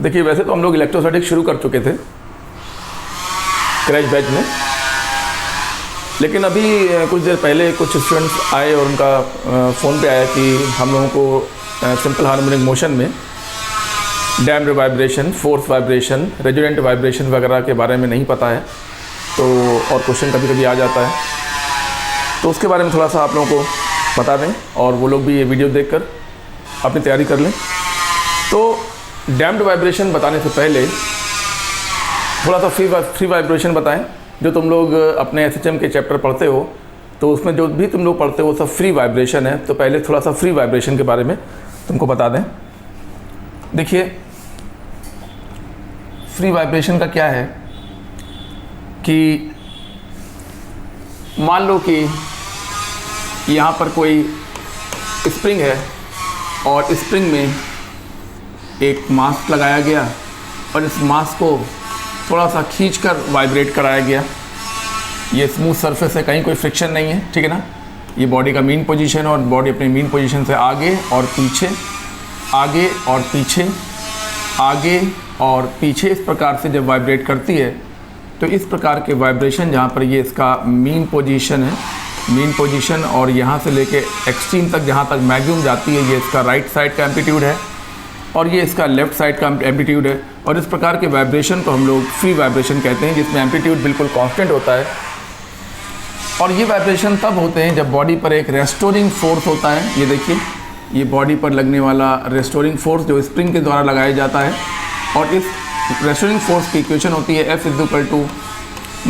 देखिए वैसे तो हम लोग इलेक्ट्रोस्टैटिक शुरू कर चुके थे क्रैश बैच में, लेकिन अभी कुछ देर पहले कुछ स्टूडेंट्स आए और उनका फ़ोन पे आया कि हम लोगों को सिंपल हार्मोनिक मोशन में damped vibration, force vibration, resonant vibration वगैरह के बारे में नहीं पता है, तो और क्वेश्चन कभी कभी आ जाता है, तो उसके बारे में थोड़ा सा आप लोगों को बता दें और वो लोग भी ये वीडियो देखकर अपनी तैयारी कर लें। तो डैम्ड वाइब्रेशन बताने से पहले थोड़ा सा फ्री वाइब्रेशन बताएं। जो तुम लोग अपने एसएचएम के चैप्टर पढ़ते हो तो उसमें जो भी तुम लोग पढ़ते हो वो सब फ्री वाइब्रेशन है, तो पहले थोड़ा सा फ्री वाइब्रेशन के बारे में तुमको बता दें। देखिए फ्री वाइब्रेशन का क्या है कि मान लो कि यहाँ पर कोई स्प्रिंग है और स्प्रिंग में एक मास लगाया गया और इस मास को थोड़ा सा खींचकर वाइब्रेट कराया गया। ये स्मूथ सरफेस है, कहीं कोई फ्रिक्शन नहीं है, ठीक है ना। ये बॉडी का मीन पोजीशन और बॉडी अपनी मीन पोजीशन से आगे और पीछे, आगे और पीछे, आगे और पीछे इस प्रकार से जब वाइब्रेट करती है तो इस प्रकार के वाइब्रेशन जहाँ पर ये इसका मीन पोजीशन है, मीन पोजीशन और यहाँ से लेके एक्सट्रीम तक जहाँ तक मैक्सिमम जाती है, ये इसका राइट साइड का एम्पलीट्यूड है और ये इसका लेफ़्ट साइड का एम्पलीट्यूड है। और इस प्रकार के वाइब्रेशन को हम लोग फ्री वाइब्रेशन कहते हैं, जिसमें एम्पलीट्यूड बिल्कुल कांस्टेंट होता है। और ये वाइब्रेशन तब होते हैं जब बॉडी पर एक रेस्टोरिंग फोर्स होता है। ये देखिए, ये बॉडी पर लगने वाला रेस्टोरिंग फोर्स जो स्प्रिंग के द्वारा लगाया जाता है, और इस रेस्टोरिंग फोर्स की इक्वेशन होती है F =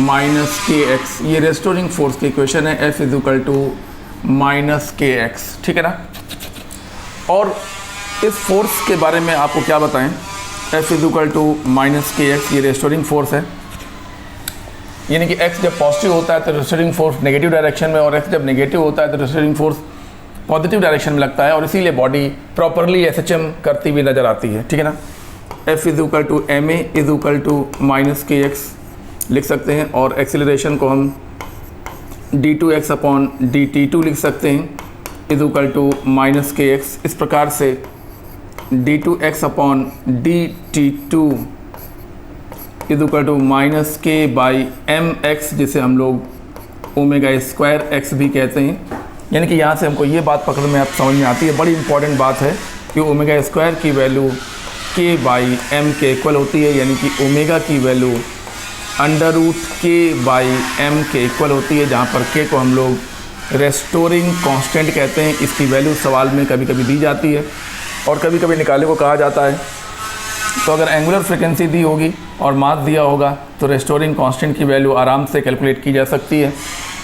-kx। ये रेस्टोरिंग फोर्स की इक्वेशन है F = -kx, ठीक है ना। और इस फोर्स के बारे में आपको क्या बताएं, F = -kx ये रेस्टोरिंग फोर्स है, यानी कि x जब पॉजिटिव होता है तो रेस्टोरिंग फोर्स नेगेटिव डायरेक्शन में, और x जब नेगेटिव होता है तो रेस्टोरिंग फोर्स पॉजिटिव डायरेक्शन में लगता है, और इसीलिए बॉडी प्रॉपरली एसएचएम करती हुई नज़र आती है, ठीक है ना। F = ma = -kx लिख सकते हैं, और एक्सीलरेशन को हम d2x/dt2 लिख सकते हैं = -kx। इस प्रकार से d2x/dt2 = -k/mx, जिसे हम लोग ω2x भी कहते हैं। यानी कि यहाँ से हमको ये बात पकड़ में आप समझ में आती है, बड़ी इंपॉर्टेंट बात है कि ω2 की वैल्यू k/m के इक्वल होती है, यानी कि ओमेगा की वैल्यू √k/m के इक्वल होती है, जहाँ पर k को हम लोग रेस्टोरिंग कांस्टेंट कहते हैं। इसकी वैल्यू सवाल में कभी कभी दी जाती है और कभी कभी निकालने को कहा जाता है। तो अगर एंगुलर फ्रिक्वेंसी दी होगी और मास दिया होगा तो रेस्टोरिंग कांस्टेंट की वैल्यू आराम से कैलकुलेट की जा सकती है,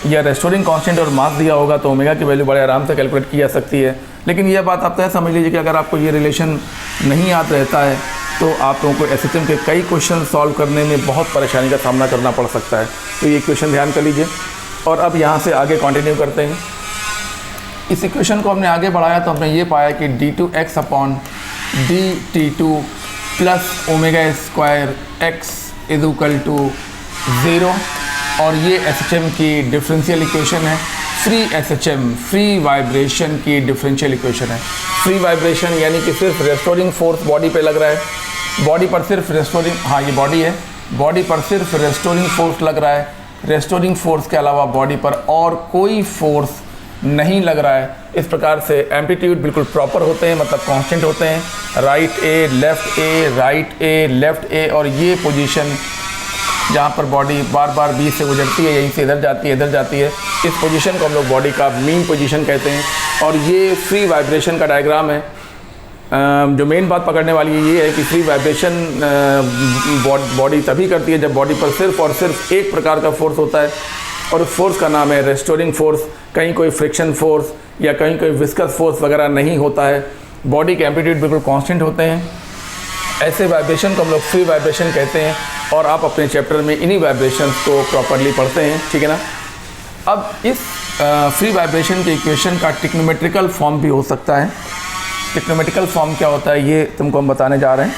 या रेस्टोरिंग कांस्टेंट और मास दिया होगा तो ओमेगा की वैल्यू बड़े आराम से कैलकुलेट की जा सकती है। लेकिन यह बात आप तय समझ लीजिए कि अगर आपको ये रिलेशन नहीं याद रहता है तो आप लोगों को एसएचएम के कई क्वेश्चन सॉल्व करने में बहुत परेशानी का सामना करना पड़ सकता है। तो ये क्वेश्चन ध्यान कर लीजिए, और अब यहाँ से आगे कंटिन्यू करते हैं। इस इक्वेशन को हमने आगे बढ़ाया तो हमने ये पाया कि d2x/dt2 + ω2x = 0, और ये एसएचएम की डिफरेंशियल इक्वेशन है। फ्री एसएचएम, फ्री वाइब्रेशन की डिफरेंशियल इक्वेशन है। फ्री वाइब्रेशन यानी कि सिर्फ रेस्टोरिंग फोर्स बॉडी पे लग रहा है, बॉडी पर सिर्फ रेस्टोरिंग, हाँ ये बॉडी है, बॉडी पर सिर्फ रेस्टोरिंग फोर्स लग रहा है। रेस्टोरिंग फोर्स के अलावा बॉडी पर और कोई फोर्स नहीं लग रहा है। इस प्रकार से एम्पलीट्यूड बिल्कुल प्रॉपर होते हैं, मतलब कांस्टेंट होते हैं, राइट ए, लेफ़्ट ए, राइट ए, लेफ़्ट ए, और ये पोजीशन जहाँ पर बॉडी बार बार बीच से गुजरती है, यहीं से इधर जाती है, इधर जाती है, इस पोजीशन को हम लोग बॉडी का मीन पोजीशन कहते हैं। और ये फ्री वाइब्रेशन का डायग्राम है। जो मेन बात पकड़ने वाली ये है कि फ्री वाइब्रेशन बॉडी तभी करती है जब बॉडी पर सिर्फ और सिर्फ एक प्रकार का फोर्स होता है, और उस फोर्स का नाम है रेस्टोरिंग फोर्स। कहीं कोई फ्रिक्शन फोर्स या कहीं कोई विस्कस फोर्स वगैरह नहीं होता है, बॉडी के एम्पलीट्यूड बिल्कुल कांस्टेंट होते हैं। ऐसे वाइब्रेशन को हम लोग फ्री वाइब्रेशन कहते हैं, और आप अपने चैप्टर में इन्हीं वाइब्रेशंस को प्रॉपरली पढ़ते हैं, ठीक है ना। अब इस फ्री वाइब्रेशन के इक्वेशन का टिक्नोमेट्रिकल फॉर्म भी हो सकता है। टिक्नोमेट्रिकल फॉर्म क्या होता है ये तुमको हम बताने जा रहे हैं।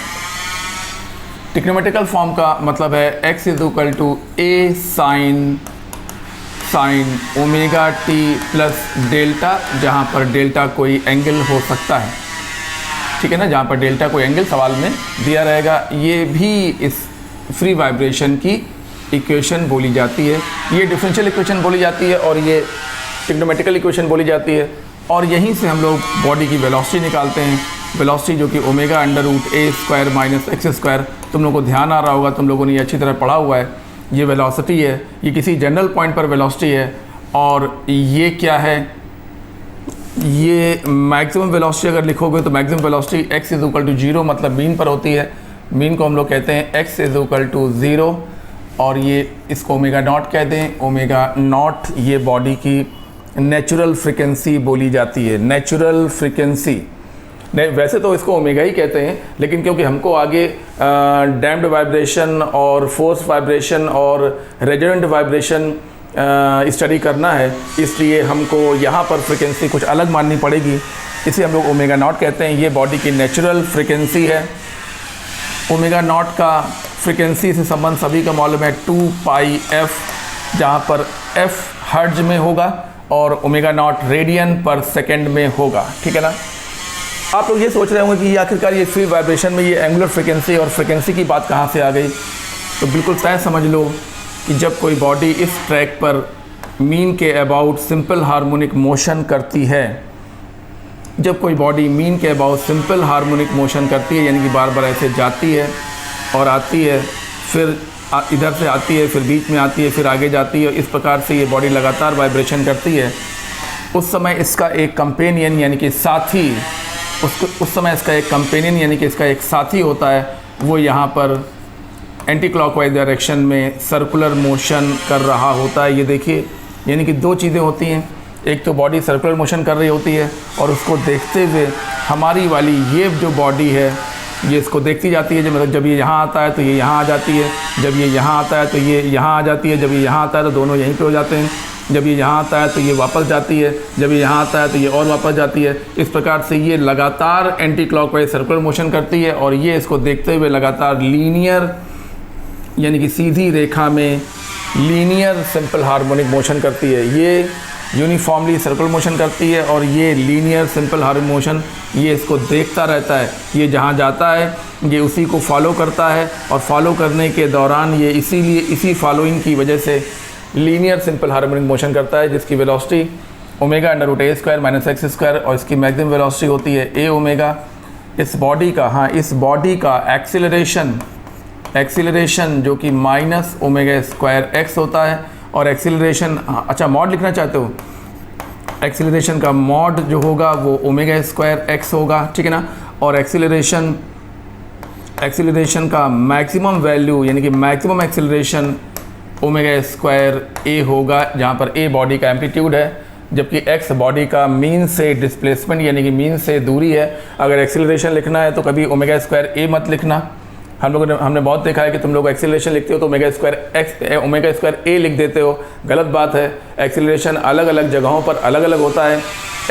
टिक्नोमेट्रिकल फॉर्म का मतलब है x = a sin ω t + delta, जहाँ पर डेल्टा कोई एंगल हो सकता है। ठीक है ना, जहाँ पर डेल्टा कोई एंगल सवाल में दिया रहेगा। ये भी इस फ्री वाइब्रेशन की इक्वेशन बोली जाती है, ये डिफरेंशियल इक्वेशन बोली जाती है और ये ट्रिग्नोमेट्रिकल इक्वेशन बोली जाती है। और यहीं से हम लोग बॉडी की वेलोसिटी निकालते हैं, वेलोसिटी जो कि ओमेगा अंडर रूट ए स्क्वायर माइनस एक्स स्क्वायर। तुम लोगों को ध्यान आ रहा होगा, तुम लोगों ने ये अच्छी तरह पढ़ा हुआ है। ये वेलोसिटी है, ये किसी जनरल पॉइंट पर वेलोसिटी है। और ये क्या है, ये मैक्सिमम वेलोसिटी अगर लिखोगे तो maximum velocity x is equal to 0 मतलब मीन पर होती है। मीन को हम लोग कहते हैं x इज इक्वल टू 0 और ये इसको ओमेगा नॉट कहते हैं। ओमेगा नॉट ये बॉडी की नेचुरल फ्रिक्वेंसी बोली जाती है, नेचुरल फ्रिक्वेंसी। वैसे तो इसको ओमेगा ही कहते हैं, लेकिन क्योंकि हमको आगे डैम्प्ड वाइब्रेशन और फोर्स वाइब्रेशन और रेजोनेंट वाइब्रेशन स्टडी करना है, इसलिए हमको यहाँ पर फ्रिक्वेंसी कुछ अलग माननी पड़ेगी, इसे हम लोग ओमेगा नॉट कहते हैं। ये बॉडी की नेचुरल फ्रिक्वेंसी है। ओमेगा नॉट का फ्रिक्वेंसी से संबंध सभी का मालूम है 2 पाई एफ, जहाँ पर एफ हर्ट्ज में होगा और ओमेगा नॉट रेडियन पर सेकेंड में होगा, ठीक है ना। आप लोग ये सोच रहे होंगे कि आखिरकार ये फ्री वाइब्रेशन में ये एंगुलर फ्रिक्वेंसी और फ्रिक्वेंसी की बात कहाँ से आ गई। तो बिल्कुल तय समझ लो कि जब कोई बॉडी इस ट्रैक पर मीन के अबाउट सिंपल हार्मोनिक मोशन करती है, जब कोई बॉडी मीन के अबाउट सिंपल हार्मोनिक मोशन करती है, यानी कि बार बार ऐसे जाती है और आती है, फिर इधर से आती है, फिर बीच में आती है, फिर आगे जाती है, इस प्रकार से ये बॉडी लगातार वाइब्रेशन करती है, उस समय इसका एक कंपेनियन यानी कि साथी, उस समय इसका एक कंपेनियन यानी कि इसका एक साथी होता है, वो यहाँ पर एंटी क्लॉकवाइज डायरेक्शन में सर्कुलर मोशन कर रहा होता है। ये देखिए, यानी कि दो चीज़ें होती हैं, एक तो बॉडी सर्कुलर मोशन कर रही होती है और उसको देखते हुए हमारी वाली ये जो बॉडी है ये इसको देखती जाती है। मतलब जब ये यहाँ आता है तो ये यहाँ आ जाती है, जब ये यहाँ आता है तो ये यहाँ आ जाती है, जब ये यहाँ आता है तो दोनों यहीं पे हो जाते हैं, जब ये यहाँ आता है तो ये वापस जाती है, जब ये यहाँ आता है तो ये और वापस जाती है। इस प्रकार से ये लगातार एंटी क्लॉकवाइज सर्कुलर मोशन करती है और ये इसको देखते हुए लगातार लीनियर यानी कि सीधी रेखा में लीनियर सिंपल हार्मोनिक मोशन करती है। ये यूनिफॉर्मली सर्कुलर मोशन करती है और ये लीनियर सिंपल हार्मोनिक मोशन ये इसको देखता रहता है। ये जहाँ जाता है ये उसी को फॉलो करता है और फॉलो करने के दौरान ये इसीलिए इसी फॉलोइंग की वजह से लीनियर सिंपल हार्मोनिक मोशन करता है, जिसकी वेलोसिटी ओमेगा अंडर रूट ए स्क्वायर माइनस एक्स स्क्वायर और इसकी मैक्सिमम वेलोसिटी होती है ए ओमेगा। इस बॉडी का इस बॉडी का एक्सीलरेशन जो कि माइनस ओमेगा स्क्वायर एक्स होता है और एक्सीलरेशन अच्छा मॉड लिखना चाहते हो, एक्सीलरेशन का मॉड जो होगा वो ओमेगा स्क्वायर एक्स होगा, ठीक है ना। और एक्सीलरेशन का मैक्सिमम वैल्यू यानी कि मैक्सिमम एक्सीलरेशन ओमेगा स्क्वायर ए होगा, जहाँ पर ए बॉडी का एम्पलीट्यूड है जबकि एक्स बॉडी का मीन से डिस्प्लेसमेंट यानी कि मीन से दूरी है। अगर एक्सीलरेशन लिखना है तो कभी ओमेगा स्क्वायर ए मत लिखना। हमने बहुत देखा है कि तुम लोग एक्सीलरेशन लिखते हो तो ओमेगा स्क्वायर ए लिख देते हो, गलत बात है। एक्सीलरेशन अलग अलग जगहों पर अलग अलग होता है,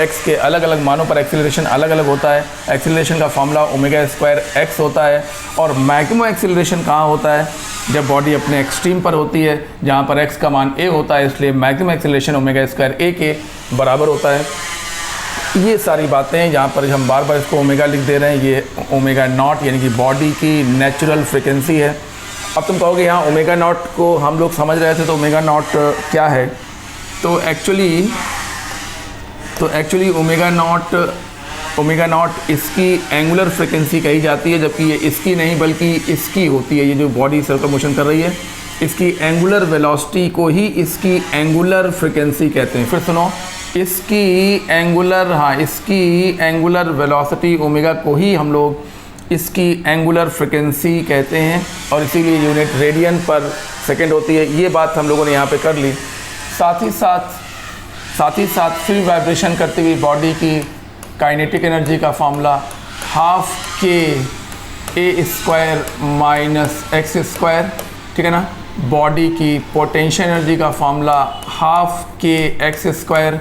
एक्स के अलग अलग मानों पर एक्सीलरेशन अलग अलग होता है। एक्सीलरेशन का फॉर्मूला ओमेगा स्क्वायर एक्स होता है और मैक्सिमम एक्सीलरेशन कहाँ होता है, जब बॉडी अपने एक्सट्रीम पर होती है जहाँ पर एक्स का मान ए होता है, इसलिए मैक्सिमम एक्सीलरेशन ओमेगा स्क्वायर ए के बराबर होता है। ये सारी बातें हैं जहाँ पर हम बार बार इसको ओमेगा लिख दे रहे हैं, ये ओमेगा नॉट यानी कि बॉडी की नेचुरल फ्रिक्वेंसी है। अब तुम कहोगे यहाँ ओमेगा नॉट को हम लोग समझ रहे थे तो ओमेगा नॉट क्या है, तो एक्चुअली ओमेगा नॉट इसकी एंगुलर फ्रिक्वेंसी कही जाती है, जबकि ये इसकी नहीं बल्कि इसकी होती है। ये जो बॉडी सर्कुलर मोशन कर रही है इसकी एंगुलर वेलोसिटी को ही इसकी एंगुलर फ्रिक्वेंसी कहते हैं। फिर सुनो, इसकी एंगुलर वेलोसिटी ओमेगा को ही हम लोग इसकी एंगुलर फ्रिक्वेंसी कहते हैं और इसीलिए यूनिट रेडियन पर सेकेंड होती है। ये बात हम लोगों ने यहाँ पे कर ली। साथ ही साथ फ्री वाइब्रेशन करती हुई बॉडी की काइनेटिक एनर्जी का फॉर्मूला हाफ के ए स्क्वायर माइनस एक्स स्क्वायर, ठीक है ना। बॉडी की पोटेंशियल एनर्जी का फॉर्मूला हाफ के एक्स स्क्वायर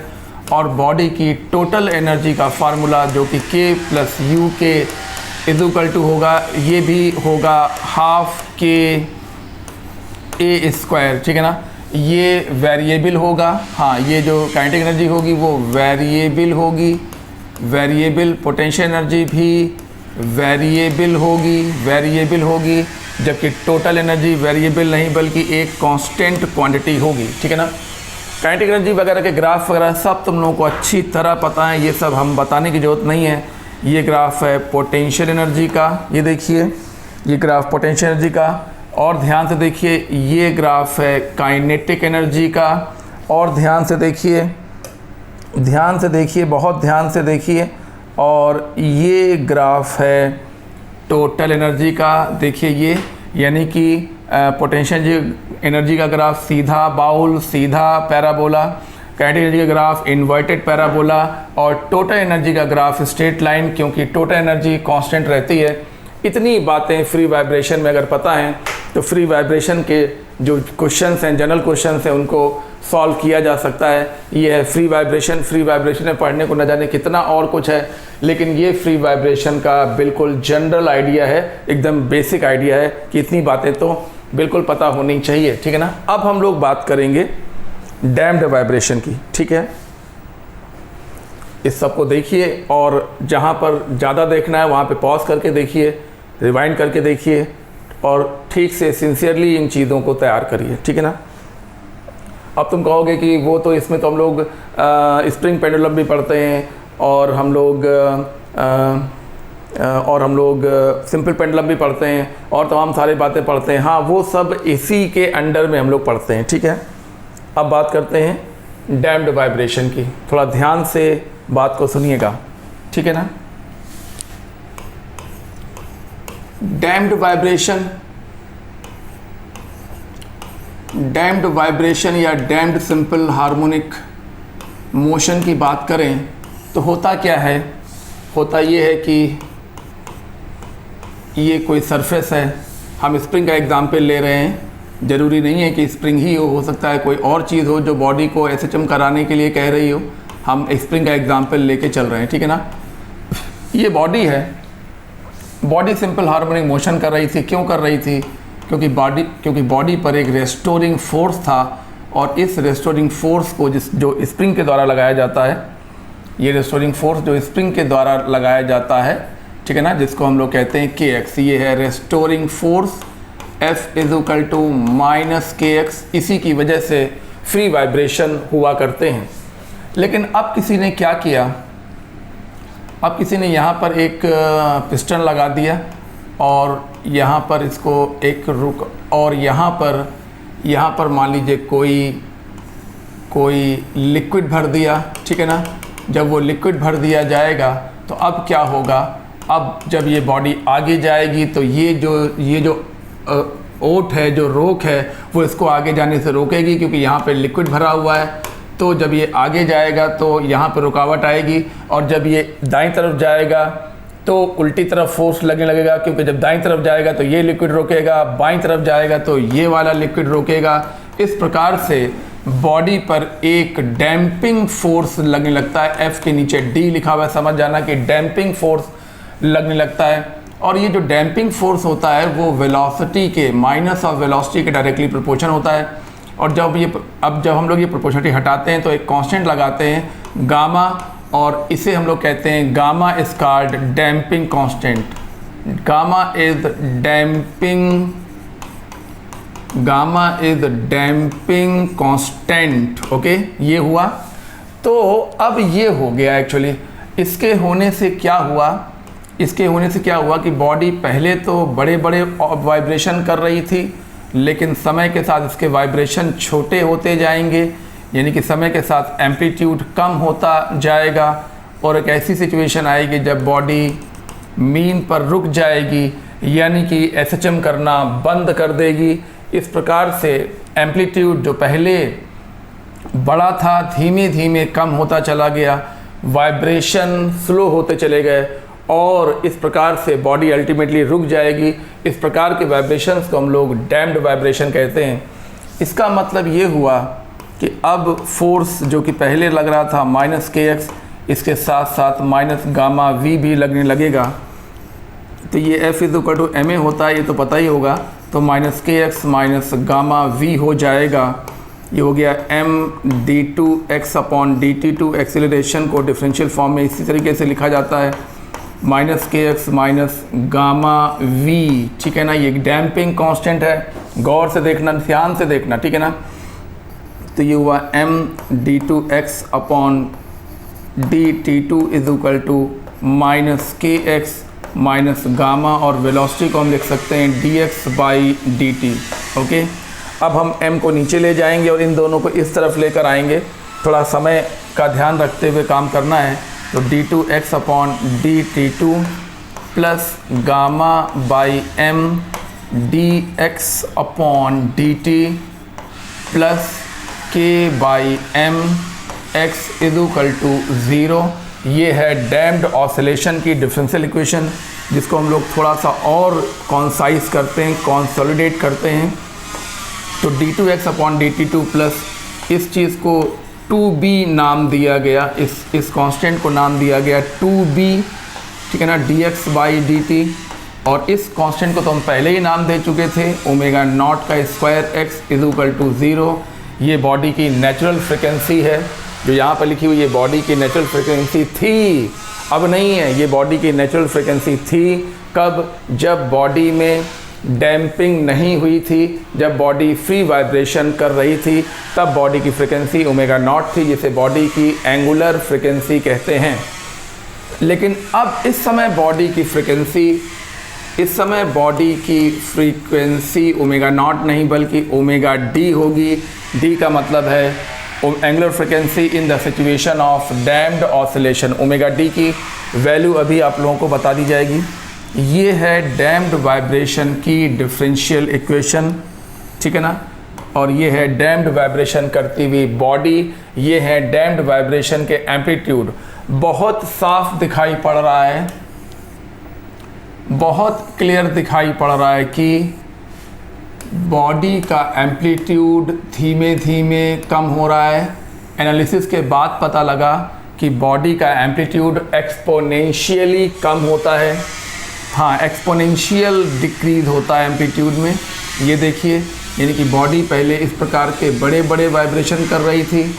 और बॉडी की टोटल एनर्जी का फार्मूला जो कि के प्लस यू के इज इक्वल टू होगा, ये भी होगा हाफ के ए स्क्वायर, ठीक है ना। ये वेरिएबल होगा, हाँ ये जो काइनेटिक एनर्जी होगी वो वेरिएबल होगी, वेरिएबल पोटेंशियल एनर्जी भी वेरिएबल होगी, जबकि टोटल एनर्जी वेरिएबल नहीं बल्कि एक कांस्टेंट क्वांटिटी होगी, ठीक है ना। काइनेटिक एनर्जी वगैरह के ग्राफ वगैरह सब तुम लोगों को अच्छी तरह पता है, ये सब हम बताने की ज़रूरत नहीं है। ये ग्राफ है पोटेंशियल एनर्जी का, ये देखिए ये ग्राफ पोटेंशियल एनर्जी का, और ध्यान से देखिए ये ग्राफ है काइनेटिक एनर्जी का, और ध्यान से देखिए बहुत ध्यान से देखिए, और ये ग्राफ है टोटल एनर्जी का। देखिए ये यानी कि पोटेंशियल एनर्जी का ग्राफ सीधा बाउल, सीधा पैराबोला, काइनेटिक एनर्जी का ग्राफ इन्वर्टेड पैराबोला, और टोटल एनर्जी का ग्राफ स्ट्रेट लाइन, क्योंकि टोटल एनर्जी कांस्टेंट रहती है। इतनी बातें फ्री वाइब्रेशन में अगर पता हैं तो फ्री वाइब्रेशन के जो क्वेश्चंस हैं, जनरल क्वेश्चंस हैं, उनको सॉल्व किया जा सकता है। ये है फ्री वाइब्रेशन। फ्री वाइब्रेशन में पढ़ने को न जाने कितना और कुछ है, लेकिन ये फ्री वाइब्रेशन का बिल्कुल जनरल आइडिया है, एकदम बेसिक आइडिया है कि इतनी बातें तो बिल्कुल पता होनी चाहिए, ठीक है ना। अब हम लोग बात करेंगे डैम्प्ड वाइब्रेशन की, ठीक है। इस सब को देखिए, और जहाँ पर ज़्यादा देखना है वहाँ पे पॉज करके देखिए, रिवाइंड करके देखिए, और ठीक से सिंसियरली इन चीज़ों को तैयार करिए, ठीक है ना। अब तुम कहोगे कि वो तो इसमें तो हम लोग स्प्रिंग पेंडुलम भी पढ़ते हैं, और हम लोग सिंपल पेंडुलम भी पढ़ते हैं, और तमाम सारी बातें पढ़ते हैं। हाँ, वो सब इसी के अंडर में हम लोग पढ़ते हैं, ठीक है। अब बात करते हैं डैम्प्ड वाइब्रेशन की। थोड़ा ध्यान से बात को सुनिएगा, ठीक है ना। डैम्प्ड वाइब्रेशन या डैम्प्ड सिंपल हार्मोनिक मोशन की बात करें तो होता क्या है, होता ये है कि ये कोई सरफेस है, हम स्प्रिंग का एग्जाम्पल ले रहे हैं, ज़रूरी नहीं है कि स्प्रिंग ही हो सकता है कोई और चीज़ हो जो बॉडी को SHM कराने के लिए कह रही हो। हम स्प्रिंग का एग्जाम्पल लेके चल रहे हैं, ठीक है ना। ये बॉडी है, बॉडी सिंपल हार्मोनिक मोशन कर रही थी। क्यों कर रही थी? क्योंकि बॉडी पर एक रेस्टोरिंग फोर्स था, और इस रेस्टोरिंग फोर्स को जो स्प्रिंग के द्वारा लगाया जाता है, ये रेस्टोरिंग फोर्स जो स्प्रिंग के द्वारा लगाया जाता है, ठीक है ना, जिसको हम लोग कहते हैं KX, ये है रेस्टोरिंग फोर्स। F = -KX। इसी की वजह से फ्री वाइब्रेशन हुआ करते हैं। लेकिन अब किसी ने क्या किया, अब किसी ने यहाँ पर एक पिस्टन लगा दिया, और यहाँ पर इसको एक रुक, और यहाँ पर मान लीजिए कोई लिक्विड भर दिया, ठीक है ना। जब वो लिक्विड भर दिया जाएगा तो अब क्या होगा, अब जब ये बॉडी आगे जाएगी तो ये जो ओट है, जो रोक है, वो इसको आगे जाने से रोकेगी, क्योंकि यहाँ पे लिक्विड भरा हुआ है। तो जब ये आगे जाएगा तो यहाँ पर रुकावट आएगी, और जब ये दाईं तरफ जाएगा तो उल्टी तरफ फोर्स लगने लगेगा, क्योंकि जब दाईं तरफ जाएगा तो ये लिक्विड रोकेगा, बाईं तरफ जाएगा तो ये वाला लिक्विड रोकेगा। इस प्रकार से बॉडी पर एक डैम्पिंग फोर्स लगने लगता है। F के नीचे D लिखा हुआ है, समझ जाना कि डैम्पिंग फोर्स लगने लगता है। और ये जो डैम्पिंग फोर्स होता है वो वेलोसिटी के माइनस ऑफ वेलोसिटी के डायरेक्टली प्रोपोर्शन होता है। और जब हम लोग ये प्रोपोर्शनलिटी हटाते हैं तो एक कांस्टेंट लगाते हैं गामा, और इसे हम लोग कहते हैं gamma is called damping constant. Gamma is damping constant, okay. ये हुआ, तो अब ये हो गया एक्चुअली। इसके होने से क्या हुआ कि बॉडी पहले तो बड़े बड़े वाइब्रेशन कर रही थी, लेकिन समय के साथ इसके वाइब्रेशन छोटे होते जाएंगे, यानी कि समय के साथ एम्पलीट्यूड कम होता जाएगा, और एक ऐसी सिचुएशन आएगी जब बॉडी मीन पर रुक जाएगी, यानी कि SHM करना बंद कर देगी। इस प्रकार से एम्पलीट्यूड जो पहले बड़ा था धीमे धीमे कम होता चला गया, वाइब्रेशन स्लो होते चले गए, और इस प्रकार से बॉडी अल्टीमेटली रुक जाएगी। इस प्रकार के वाइब्रेशंस को हम लोग डैम्प्ड वाइब्रेशन कहते हैं। इसका मतलब ये हुआ कि अब फोर्स जो कि पहले लग रहा था -KX, इसके साथ साथ -γV भी लगने लगेगा। तो ये F = ma होता है, ये तो पता ही होगा। तो -KX -γV हो जाएगा। ये हो गया md2x/dt2। एक्सीलरेशन को डिफरेंशियल फॉर्म में इसी तरीके से लिखा जाता है, minus K X minus gamma we, ठीक है ना। ये डैम्पिंग कांस्टेंट है, गौर से देखना, ध्यान से देखना, ठीक है ना। तो ये हुआ M D two X upon D T two is equal to minus K X minus gamma, और वेलोसिटी को हम लिख सकते हैं D X by D T. Okay, अब हम m को नीचे ले जाएंगे और इन दोनों को इस तरफ लेकर आएंगे। थोड़ा समय का ध्यान रखते हुए काम करना है। तो D two X upon D T two plus gamma by M D X upon D T plus K by M X is equal to 0। ये है डैम्प्ड ऑसिलेशन की डिफरेंशियल इक्वेशन, जिसको हम लोग थोड़ा सा और कॉन्साइज करते हैं, कंसोलिडेट करते हैं। तो D two X upon D T two plus इस चीज़ को 2b नाम दिया गया, इस कांस्टेंट को नाम दिया गया 2b, ठीक है ना, D X by D T. और इस कांस्टेंट को तो हम पहले ही नाम दे चुके थे, ओमेगा नॉट का square X is equal to 0। ये बॉडी की नेचुरल फ्रिक्वेंसी है, जो यहाँ पर लिखी हुई ये बॉडी की नेचुरल फ्रिक्वेंसी थी, अब नहीं है। ये बॉडी की नेचुरल फ्रिक्वेंसी थी कब? जब बॉडी में डैम्पिंग नहीं हुई थी, जब बॉडी फ्री वाइब्रेशन कर रही थी, तब बॉडी की फ्रिक्वेंसी ओमेगा नॉट थी, जिसे बॉडी की एंगुलर फ्रिक्वेंसी कहते हैं। लेकिन अब इस समय बॉडी की फ्रीक्वेंसी ओमेगा नॉट नहीं बल्कि ओमेगा डी होगी। डी का मतलब है angular frequency in the situation of damped oscillation. Omega D की वैल्यू अभी आप लोगों को बता दी जाएगी। ये है डैम्प्ड वाइब्रेशन की डिफरेंशियल इक्वेशन, ठीक है ना। और ये है डैम्प्ड वाइब्रेशन करती हुई बॉडी, ये है डैम्प्ड वाइब्रेशन के एम्पलीट्यूड। बहुत साफ दिखाई पड़ रहा है, बहुत क्लियर दिखाई पड़ रहा है कि बॉडी का एम्पलीट्यूड धीमे धीमे कम हो रहा है। एनालिसिस के बाद पता लगा कि बॉडी का एम्पलीट्यूड एक्सपोनेंशियली कम होता है। हाँ, एक्सपोनेंशियल डिक्रीज होता है एम्पलीट्यूड में। ये देखिए, यानी कि बॉडी पहले इस प्रकार के बड़े बड़े वाइब्रेशन कर रही थी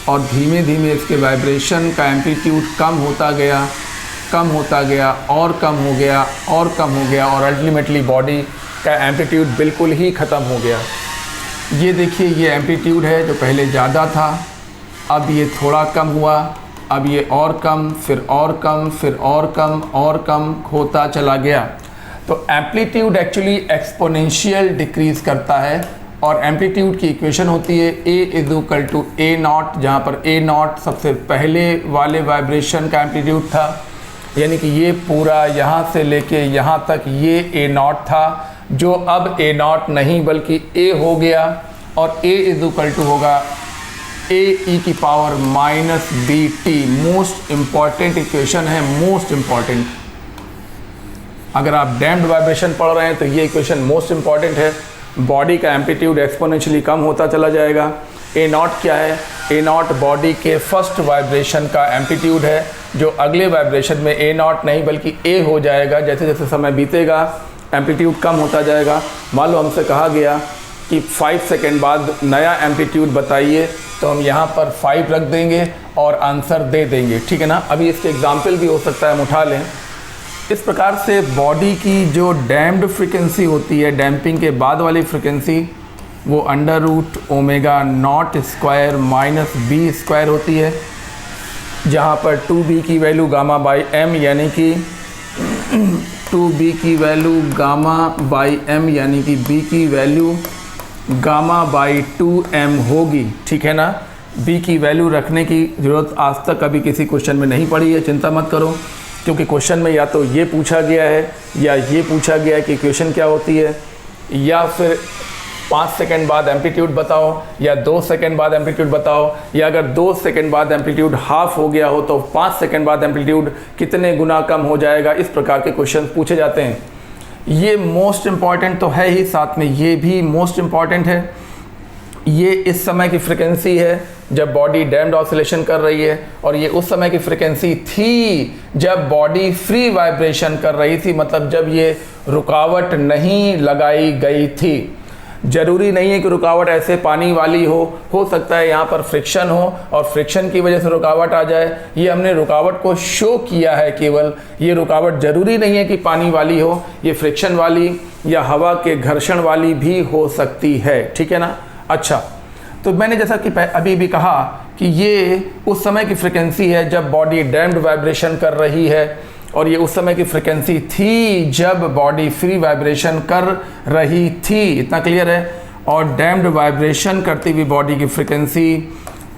और धीमे धीमे इसके वाइब्रेशन का एम्पलीट्यूड कम होता गया और कम हो गया और अल्टीमेटली बॉडी का एम्पलीट्यूड बिल्कुल ही ख़त्म हो गया। ये देखिए, ये एम्पलीट्यूड है जो पहले ज़्यादा था, अब ये थोड़ा कम हुआ, अब ये और कम, फिर और कम, फिर और कम होता चला गया। तो एम्पलीट्यूड एक्चुअली एक्सपोनेंशियल डिक्रीज़ करता है और एम्पलीट्यूड की इक्वेशन होती है A is equal to A naught, जहाँ पर ए नॉट सबसे पहले वाले वाइब्रेशन का एम्पलीट्यूड था, यानी कि ये पूरा यहाँ से लेके यहाँ तक ये ए नॉट था, जो अब ए नॉट नहीं बल्कि ए हो गया। और ए इज इक्वल टू होगा ए ई की power minus B T. Most important equation है, मोस्ट इम्पॉर्टेंट। अगर आप डैम्प्ड वाइब्रेशन पढ़ रहे हैं तो ये इक्वेशन मोस्ट इम्पॉर्टेंट है। बॉडी का एम्पलीट्यूड एक्सपोनेंशियली कम होता चला जाएगा। ए नॉट क्या है? ए नॉट बॉडी के फर्स्ट वाइब्रेशन का एम्पलीट्यूड है, जो अगले वाइब्रेशन में ए नॉट नहीं बल्कि ए हो जाएगा। जैसे जैसे समय बीतेगा एम्पलीट्यूड कम होता जाएगा। मान लो हमसे कहा गया कि 5 सेकेंड बाद नया एम्पलीट्यूड बताइए, तो हम यहाँ पर 5 रख देंगे और आंसर दे देंगे, ठीक है ना। अभी इसके एग्जाम्पल भी हो सकता है, हम उठा लें। इस प्रकार से बॉडी की जो डैम्प्ड फ्रीक्वेंसी होती है, डैम्पिंग के बाद वाली फ्रीक्वेंसी, वो under root omega naught square minus B square होती है, जहाँ पर 2b की वैल्यू गामा बाई एम, यानी कि 2b की वैल्यू गामा बाई एम, यानी कि b की वैल्यू गामा बाई 2m होगी, ठीक है ना। b की वैल्यू रखने की ज़रूरत आज तक कभी किसी क्वेश्चन में नहीं पड़ी है, चिंता मत करो, क्योंकि क्वेश्चन में या तो ये पूछा गया है या ये पूछा गया है कि इक्वेशन क्या होती है, या फिर 5 सेकंड बाद एम्पलीट्यूड बताओ, या 2 सेकंड बाद एम्पलीट्यूड बताओ, या अगर 2 सेकंड बाद एम्पलीट्यूड हाफ हो गया हो तो 5 सेकंड बाद एम्पलीट्यूड कितने गुना कम हो जाएगा। इस प्रकार के क्वेश्चन पूछे जाते हैं। ये मोस्ट इम्पॉर्टेंट तो है ही, साथ में ये भी मोस्ट इम्पॉर्टेंट है। ये इस समय की फ्रिक्वेंसी है जब बॉडी डैम्प्ड ऑसिलेशन कर रही है, और ये उस समय की फ्रिक्वेंसी थी जब बॉडी फ्री वाइब्रेशन कर रही थी, मतलब जब ये रुकावट नहीं लगाई गई थी। ज़रूरी नहीं है कि रुकावट ऐसे पानी वाली हो सकता है यहाँ पर फ्रिक्शन हो और फ्रिक्शन की वजह से रुकावट आ जाए। ये हमने रुकावट को शो किया है केवल, ये रुकावट ज़रूरी नहीं है कि पानी वाली हो, ये फ्रिक्शन वाली या हवा के घर्षण वाली भी हो सकती है, ठीक है ना। अच्छा, तो मैंने जैसा कि अभी भी कहा कि ये उस समय की फ्रिक्वेंसी है जब बॉडी डैम्प्ड वाइब्रेशन कर रही है, और ये उस समय की फ्रिक्वेंसी थी जब बॉडी फ्री वाइब्रेशन कर रही थी। इतना क्लियर है। और डैम्प्ड वाइब्रेशन करती हुई बॉडी की फ्रिक्वेंसी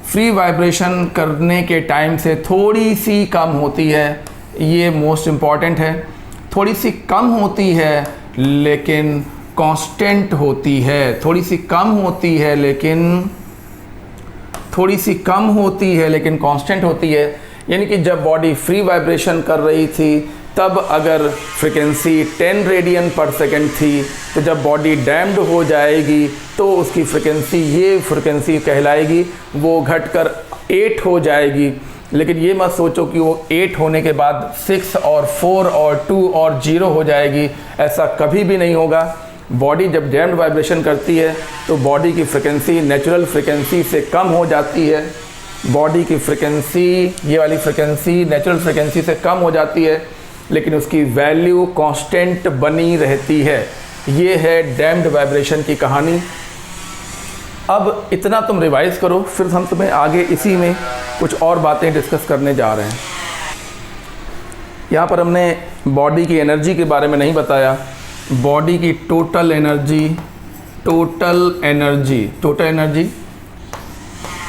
फ्री वाइब्रेशन करने के टाइम से थोड़ी सी कम होती है। ये मोस्ट इम्पॉर्टेंट है, थोड़ी सी कम होती है लेकिन कांस्टेंट होती है। थोड़ी सी कम होती है लेकिन कांस्टेंट होती है। यानी कि जब बॉडी फ्री वाइब्रेशन कर रही थी तब अगर फ्रिक्वेंसी 10 रेडियन पर सेकेंड थी, तो जब बॉडी डैम्प्ड हो जाएगी तो उसकी फ्रिक्वेंसी, ये फ्रिक्वेंसी कहलाएगी, वो घटकर 8 हो जाएगी। लेकिन ये मत सोचो कि वो 8 होने के बाद 6 और 4 और 2 और 0 हो जाएगी, ऐसा कभी भी नहीं होगा। बॉडी जब डैम्प्ड वाइब्रेशन करती है तो बॉडी की फ्रिक्वेंसी नेचुरल फ्रिक्वेंसी से कम हो जाती है। बॉडी की फ्रिक्वेंसी, ये वाली फ्रिक्वेंसी नेचुरल फ्रिक्वेंसी से कम हो जाती है, लेकिन उसकी वैल्यू कांस्टेंट बनी रहती है। ये है डैम्प्ड वाइब्रेशन की कहानी। अब इतना तुम रिवाइज करो, फिर हम तुम्हें आगे इसी में कुछ और बातें डिस्कस करने जा रहे हैं। यहाँ पर हमने बॉडी की एनर्जी के बारे में नहीं बताया। बॉडी की total energy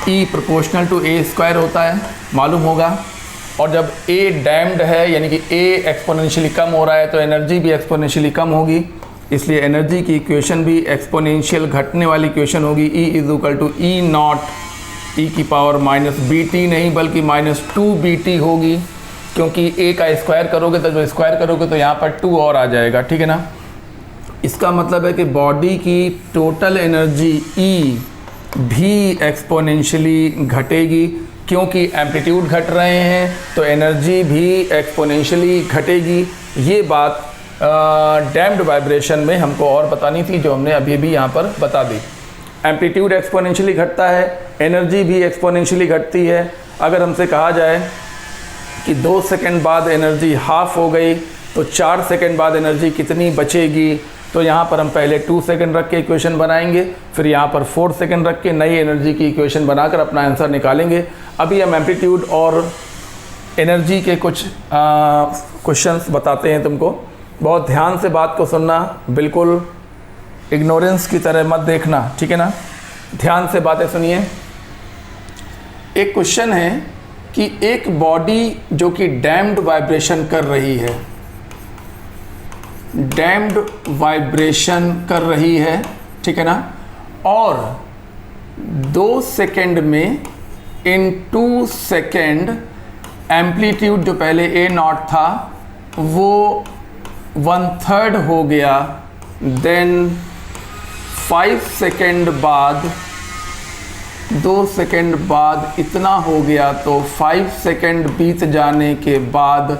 E proportional to A square होता है, मालूम होगा। और जब A डैम्प्ड है यानी कि A एक्सपोनेंशियली कम हो रहा है तो एनर्जी भी एक्सपोनेंशियली कम होगी, इसलिए एनर्जी की इक्वेशन भी एक्सपोनेंशियल घटने वाली इक्वेशन होगी। E is equal to E naught E की पावर माइनस BT नहीं बल्कि -2BT होगी, क्योंकि A का स्क्वायर करोगे तो यहाँ पर 2 और आ जाएगा, ठीक है ना। इसका मतलब है कि बॉडी की टोटल एनर्जी E भी एक्सपोनेंशियली घटेगी, क्योंकि एम्पलीट्यूड घट रहे हैं तो एनर्जी भी एक्सपोनेंशियली घटेगी। ये बात डैम्प्ड वाइब्रेशन में हमको और बतानी थी, जो हमने अभी भी यहाँ पर बता दी। एम्पलीट्यूड एक्सपोनेंशियली घटता है, एनर्जी भी एक्सपोनेंशियली घटती है। अगर हमसे कहा जाए कि 2 सेकंड बाद एनर्जी हाफ हो गई तो 4 सेकंड बाद एनर्जी कितनी बचेगी, तो यहाँ पर हम पहले 2 सेकंड रख के इक्वेशन बनाएंगे, फिर यहाँ पर 4 सेकंड रख के नई एनर्जी की इक्वेशन बनाकर अपना आंसर निकालेंगे। अभी हम एम्पलीट्यूड और एनर्जी के कुछ क्वेश्चंस बताते हैं तुमको। बहुत ध्यान से बात को सुनना, बिल्कुल इग्नोरेंस की तरह मत देखना, ठीक है ना। ध्यान से बातें सुनिए। एक क्वेश्चन है कि एक बॉडी जो कि डैम्प्ड वाइब्रेशन कर रही है, ठीक है ना, और 2 सेकंड में इन 2 सेकंड एम्पलीट्यूड जो पहले A नॉट था वो 1/3 हो गया, देन 5 सेकंड बाद 2 सेकंड बाद इतना हो गया, तो 5 सेकंड बीत जाने के बाद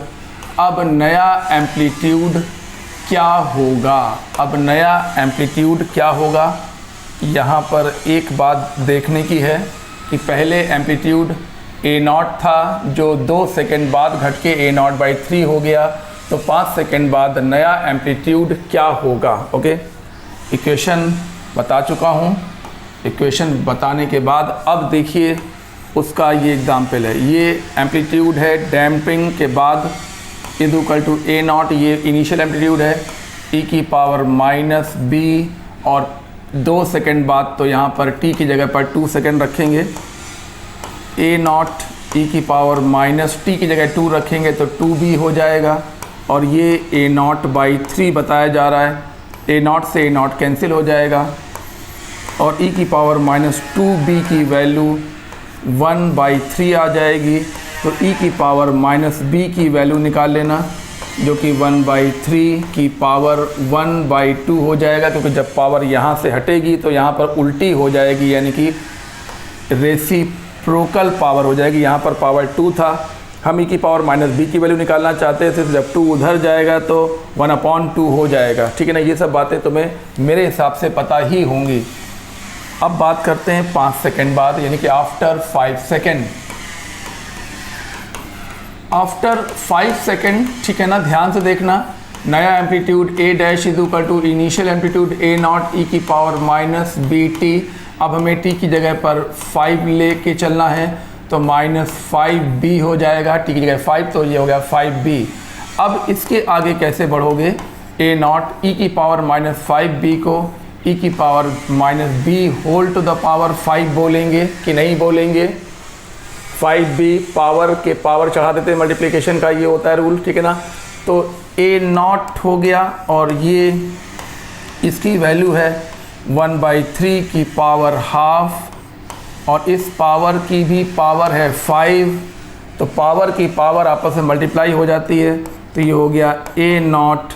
अब नया एम्पलीट्यूड क्या होगा। यहाँ पर एक बात देखने की है कि पहले एम्पलीट्यूड A नॉट था जो 2 सेकंड बाद घट के A नॉट बाई 3 हो गया, तो 5 सेकंड बाद नया एम्पलीट्यूड क्या होगा। ओके, इक्वेशन बता चुका हूँ। इक्वेशन बताने के बाद अब देखिए उसका ये एग्जाम्पल है। ये एम्पलीट्यूड है डैम्पिंग के बाद is equal to A naught, ये इनिशियल एम्पलीट्यूड है, E की पावर माइनस B, और 2 सेकंड बाद तो यहाँ पर T की जगह पर 2 सेकंड रखेंगे। A नॉट E की पावर माइनस T की जगह 2 रखेंगे तो 2B हो जाएगा, और ये A नॉट बाई 3 बताया जा रहा है। A नॉट से A नॉट कैंसिल हो जाएगा, और E की पावर माइनस 2B की वैल्यू 1/3 आ जाएगी। तो E की पावर माइनस B की वैल्यू निकाल लेना, जो कि 1/3 की पावर 1/2 हो जाएगा, क्योंकि जब पावर यहाँ से हटेगी तो यहाँ पर उल्टी हो जाएगी, यानी कि रेसिप्रोकल पावर हो जाएगी। यहाँ पर पावर 2 था, हम e की पावर माइनस b की वैल्यू निकालना चाहते थे, तो जब 2 उधर जाएगा तो 1/2 हो जाएगा, ठीक है ना। ये सब बातें तुम्हें मेरे हिसाब से पता ही होंगी। अब बात करते हैं 5 सेकेंड बाद, यानी कि आफ्टर 5 सेकेंड। आफ्टर 5 सेकेंड, ठीक है ना, ध्यान से देखना। नया amplitude a dash is equal to initial amplitude a naught e की पावर माइनस bt। अब हमें t की जगह पर 5 लेके चलना है, तो -5b हो जाएगा। t की जगह 5, तो ये हो गया 5b। अब इसके आगे कैसे बढ़ोगे, a नॉट e की पावर -5b को e की power -b whole to the power 5 बोलेंगे कि नहीं बोलेंगे। 5b पावर के पावर चढ़ा देते हैं, मल्टीप्लिकेशन का ये होता है रूल, ठीक है ना। तो a नॉट हो गया और ये इसकी वैल्यू है 1/3 की पावर हाफ, और इस पावर की भी पावर है 5, तो पावर की पावर आपस में मल्टीप्लाई हो जाती है, तो ये हो गया a नॉट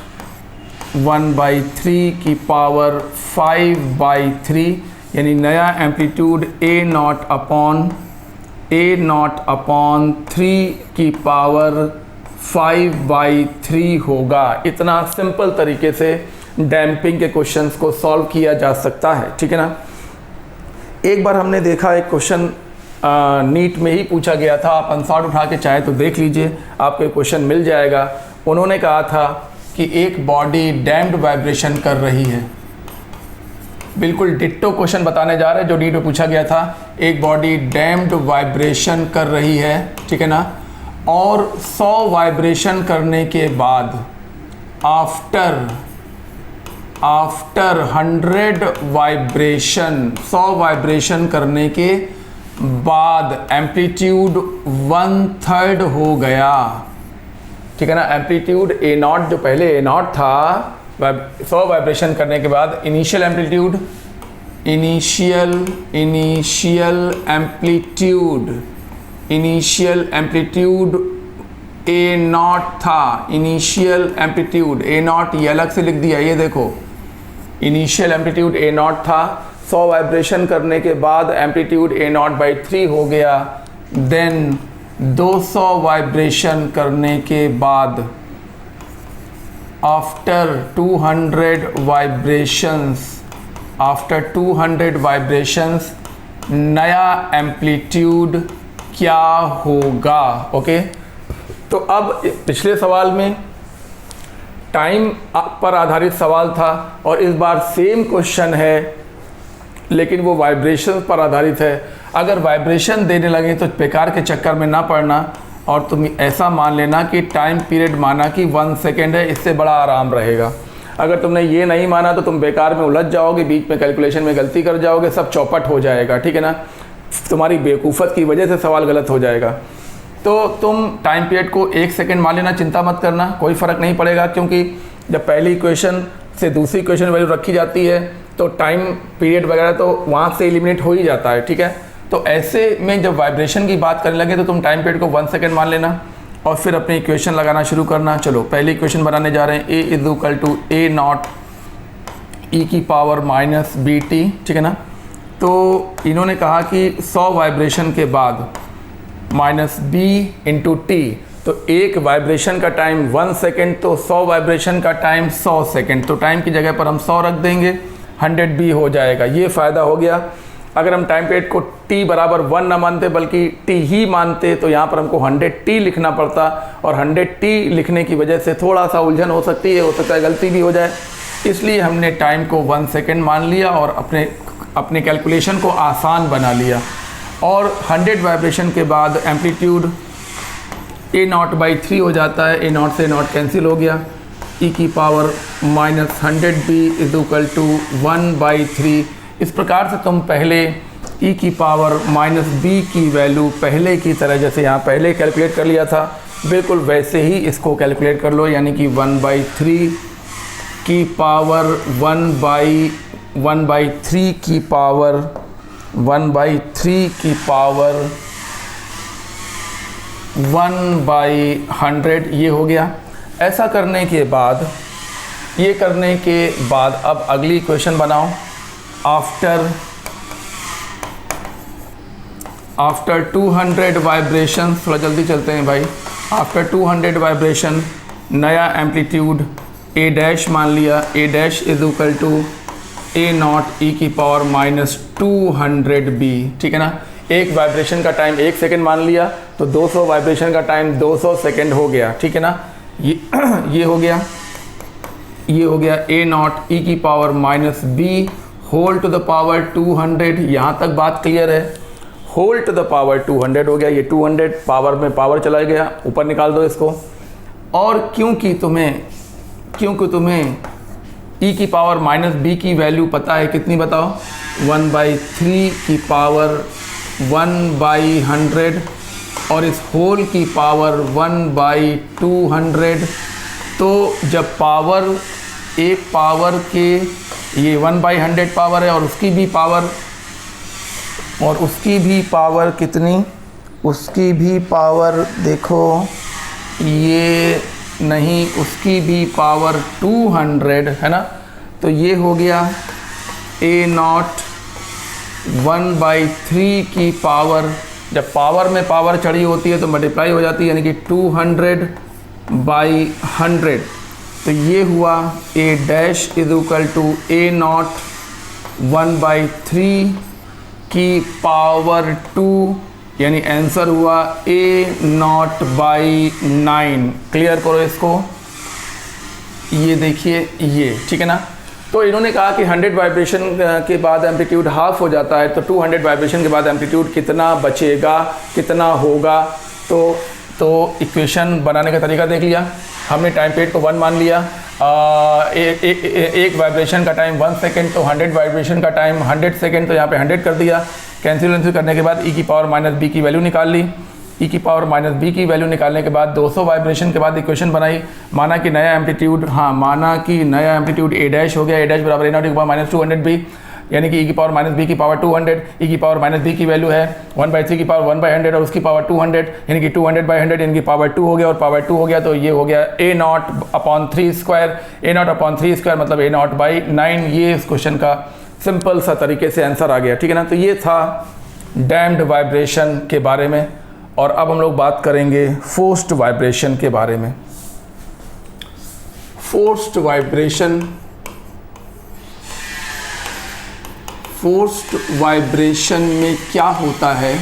1/3 की पावर 5/3, यानी नया एम्पलीट्यूड a नॉट अपॉन 3 की पावर 5/3 होगा। इतना सिंपल तरीके से डैम्पिंग के क्वेश्चंस को सॉल्व किया जा सकता है, ठीक है ना। एक बार हमने देखा एक क्वेश्चन नीट में ही पूछा गया था, आप आंसर उठा के चाहे तो देख लीजिए, आपको क्वेश्चन मिल जाएगा। उन्होंने कहा था कि एक बॉडी डैम्प्ड वाइब्रेशन कर रही है, बिल्कुल डिट्टो क्वेश्चन बताने जा रहे हैं जो नीट में पूछा गया था। एक बॉडी डैम्प्ड वाइब्रेशन कर रही है, ठीक है ना, और 100 वाइब्रेशन करने के बाद आफ्टर 100 वाइब्रेशन, 100 वाइब्रेशन करने के बाद एम्पलीट्यूड 1/3 हो गया, ठीक है ना। एम्पलीट्यूड a नॉट जो पहले a नॉट था, 100 वाइब्रेशन करने के बाद इनिशियल एम्पलीट्यूड a नॉट था। इनिशियल एम्पलीट्यूड a नॉट ये अलग से लिख दिया, ये देखो, इनिशियल एम्पलीट्यूड a नॉट था। 100 वाइब्रेशन करने के बाद एम्पलीट्यूड a नॉट/3 हो गया। देन 200 वाइब्रेशन करने के बाद आफ्टर 200 वाइब्रेशंस नया एम्पलीट्यूड क्या होगा। ओके, तो अब पिछले सवाल में टाइम पर आधारित सवाल था और इस बार सेम क्वेश्चन है लेकिन वो वाइब्रेशन पर आधारित है। अगर वाइब्रेशन देने लगे तो बेकार के चक्कर में ना पड़ना और तुम ऐसा मान लेना कि टाइम पीरियड माना कि 1 सेकेंड है, इससे बड़ा आराम रहेगा। अगर तुमने ये नहीं माना तो तुम बेकार में उलझ जाओगे, बीच में कैलकुलेशन में गलती कर जाओगे, सब चौपट हो जाएगा, ठीक है ना। तुम्हारी बेवकूफ़त की वजह से सवाल गलत हो जाएगा। तो तुम टाइम पीरियड को 1 सेकेंड मान लेना, चिंता मत करना, कोई फ़र्क नहीं पड़ेगा, क्योंकि जब पहली इक्वेशन से दूसरी इक्वेशन वैल्यू रखी जाती है तो टाइम पीरियड वगैरह तो वहाँ से एलिमिनेट हो ही जाता है, ठीक है। तो ऐसे में जब वाइब्रेशन की बात करने लगे तो तुम टाइम पीरियड को 1 सेकेंड मान लेना और फिर अपनी इक्वेशन लगाना शुरू करना। चलो पहली इक्वेशन बनाने जा रहे हैं, a is equal to a naught e की पावर माइनस bt, ठीक है ना। तो इन्होंने कहा कि 100 वाइब्रेशन के बाद माइनस b इंटू टी, तो एक वाइब्रेशन का टाइम 1 सेकेंड, तो 100 वाइब्रेशन का टाइम 100 सेकेंड, तो टाइम की जगह पर हम 100 रख देंगे, 100b हो जाएगा। ये फ़ायदा हो गया। अगर हम टाइम पीरियड को t बराबर 1 ना मानते बल्कि t ही मानते तो यहाँ पर हमको 100t लिखना पड़ता और 100t लिखने की वजह से थोड़ा सा उलझन हो सकती है, हो सकता है गलती भी हो जाए, इसलिए हमने टाइम को 1 सेकेंड मान लिया और अपने कैलकुलेशन को आसान बना लिया। और 100 वाइब्रेशन के बाद एम्पलीट्यूड a नॉट/3 हो जाता है, a नॉट से नॉट कैंसिल हो गया, e की power minus 100b is equal to 1/3। इस प्रकार से तुम पहले e की पावर माइनस b की वैल्यू पहले की तरह, जैसे यहाँ पहले कैलकुलेट कर लिया था, बिल्कुल वैसे ही इसको कैलकुलेट कर लो, यानी कि 1/3 की पावर 1/3 की पावर 1/100 ये हो गया। ऐसा करने के बाद अब अगली इक्वेशन बनाओ। आफ्टर 200 वाइब्रेशन, थोड़ा जल्दी चलते हैं भाई, आफ्टर 200 वाइब्रेशन नया एम्पलीट्यूड ए डैश मान लिया, A dash is equal to A naught E की पावर माइनस 200b, ठीक है ना। एक वाइब्रेशन का टाइम 1 सेकेंड मान लिया तो 200 वाइब्रेशन का टाइम 200 सेकेंड हो गया, ठीक है ना। ये हो गया, ये हो गया ए नॉट ई की power minus B whole to the power 200। यहाँ तक बात क्लियर है, होल टू द पावर 200 हो गया, ये 200 पावर में पावर चला गया, ऊपर निकाल दो इसको। और क्योंकि तुम्हें ई की पावर माइनस बी की वैल्यू पता है, कितनी बताओ, 1/3 की पावर 1/100 और इस होल की पावर 1/200। तो जब पावर एक पावर के ये 1/100 पावर है और उसकी भी पावर कितनी, उसकी भी पावर देखो, ये नहीं, उसकी भी पावर 200 है ना। तो ये हो गया ए नॉट 1/3 की पावर, जब पावर में पावर चढ़ी होती है तो मल्टीप्लाई हो जाती है, यानी कि 200/100। तो ये हुआ A dash is equal to A naught 1/3 की पावर 2, यानी आंसर हुआ ए नॉट बाई 9। क्लियर करो इसको, ये देखिए ये, ठीक है ना। तो इन्होंने कहा कि 100 वाइब्रेशन के बाद एम्पलीट्यूड हाफ हो जाता है, तो 200 वाइब्रेशन के बाद एम्पलीट्यूड कितना बचेगा, कितना होगा। तो इक्वेशन बनाने का तरीका देख लिया हमने, टाइम पीरियड को 1 मान लिया, एक वाइब्रेशन का टाइम 1 सेकेंड, तो 100 वाइब्रेशन का टाइम 100 सेकेंड, तो यहाँ पे 100 कर दिया। कैंसिल करने के बाद ई की पावर माइनस बी की वैल्यू निकाल ली, ई की पावर माइनस बी की वैल्यू निकालने के बाद 200 वाइब्रेशन के बाद इक्वेशन बनाई, माना कि नया एम्पलीट्यूड ए डैश हो गया, ए डैश बराबर ए नॉट की पावर माइनस 200b, यानी कि ई की पावर माइनस बी की पावर 200, ई की पावर माइनस बी की वैल्यू है 1/3 की पावर 1/100 और उसकी पावर 200, यानी कि 200/100 यानी कि पावर 2 हो गया, और पावर 2 हो गया तो ये हो गया A naught upon 3 square, A naught upon 3 square मतलब ए नॉट बाई 9। ये इस क्वेश्चन का सिंपल सा तरीके से आंसर आ गया, ठीक है ना। तो ये था डैम्प्ड वाइब्रेशन के बारे में, और अब हम लोग बात करेंगे फोर्स्ड वाइब्रेशन के बारे में। फोर्स्ड वाइब्रेशन में क्या होता है,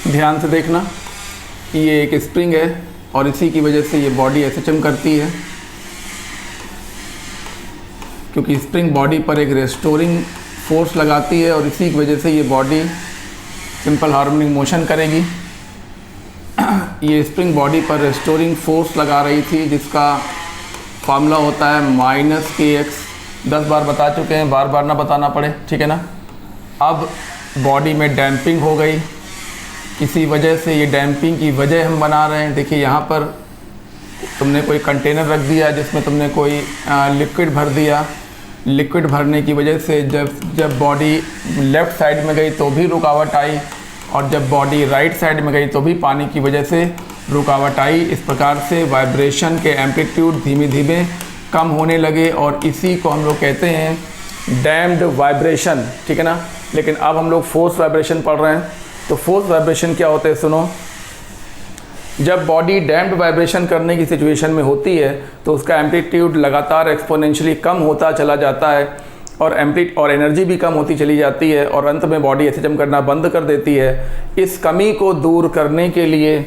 ध्यान से देखना। ये एक स्प्रिंग है और इसी की वजह से ये बॉडी एसएचएम करती है, क्योंकि स्प्रिंग बॉडी पर एक रेस्टोरिंग फोर्स लगाती है और इसी की वजह से ये बॉडी सिंपल हार्मोनिक मोशन करेगी। ये स्प्रिंग बॉडी पर रेस्टोरिंग फोर्स लगा रही थी, जिसका फार्मूला होता है -kx। 10 बार बता चुके हैं, बार बार ना बताना पड़े, ठीक है ना। अब बॉडी में डैम्पिंग हो गई किसी वजह से, ये डैम्पिंग की वजह हम बना रहे हैं। देखिए यहाँ पर तुमने कोई कंटेनर रख दिया जिसमें तुमने कोई लिक्विड भर दिया, लिक्विड भरने की वजह से जब बॉडी लेफ़्ट साइड में गई तो भी रुकावट आई, और जब बॉडी राइट साइड में गई तो भी पानी की वजह से रुकावट आई। इस प्रकार से वाइब्रेशन के एम्पलीट्यूड धीमे धीमे कम होने लगे, और इसी को हम लोग कहते हैं डैम्प्ड वाइब्रेशन, ठीक है ना। लेकिन अब हम लोग फोर्स वाइब्रेशन पढ़ रहे हैं। तो फोर्स वाइब्रेशन क्या होता है, सुनो। जब बॉडी डैम्प्ड वाइब्रेशन करने की सिचुएशन में होती है तो उसका एम्पलीट्यूड लगातार एक्सपोनेंशियली कम होता चला जाता है, और एनर्जी भी कम होती चली जाती है, और अंत में बॉडी एसएचएम करना बंद कर देती है। इस कमी को दूर करने के लिए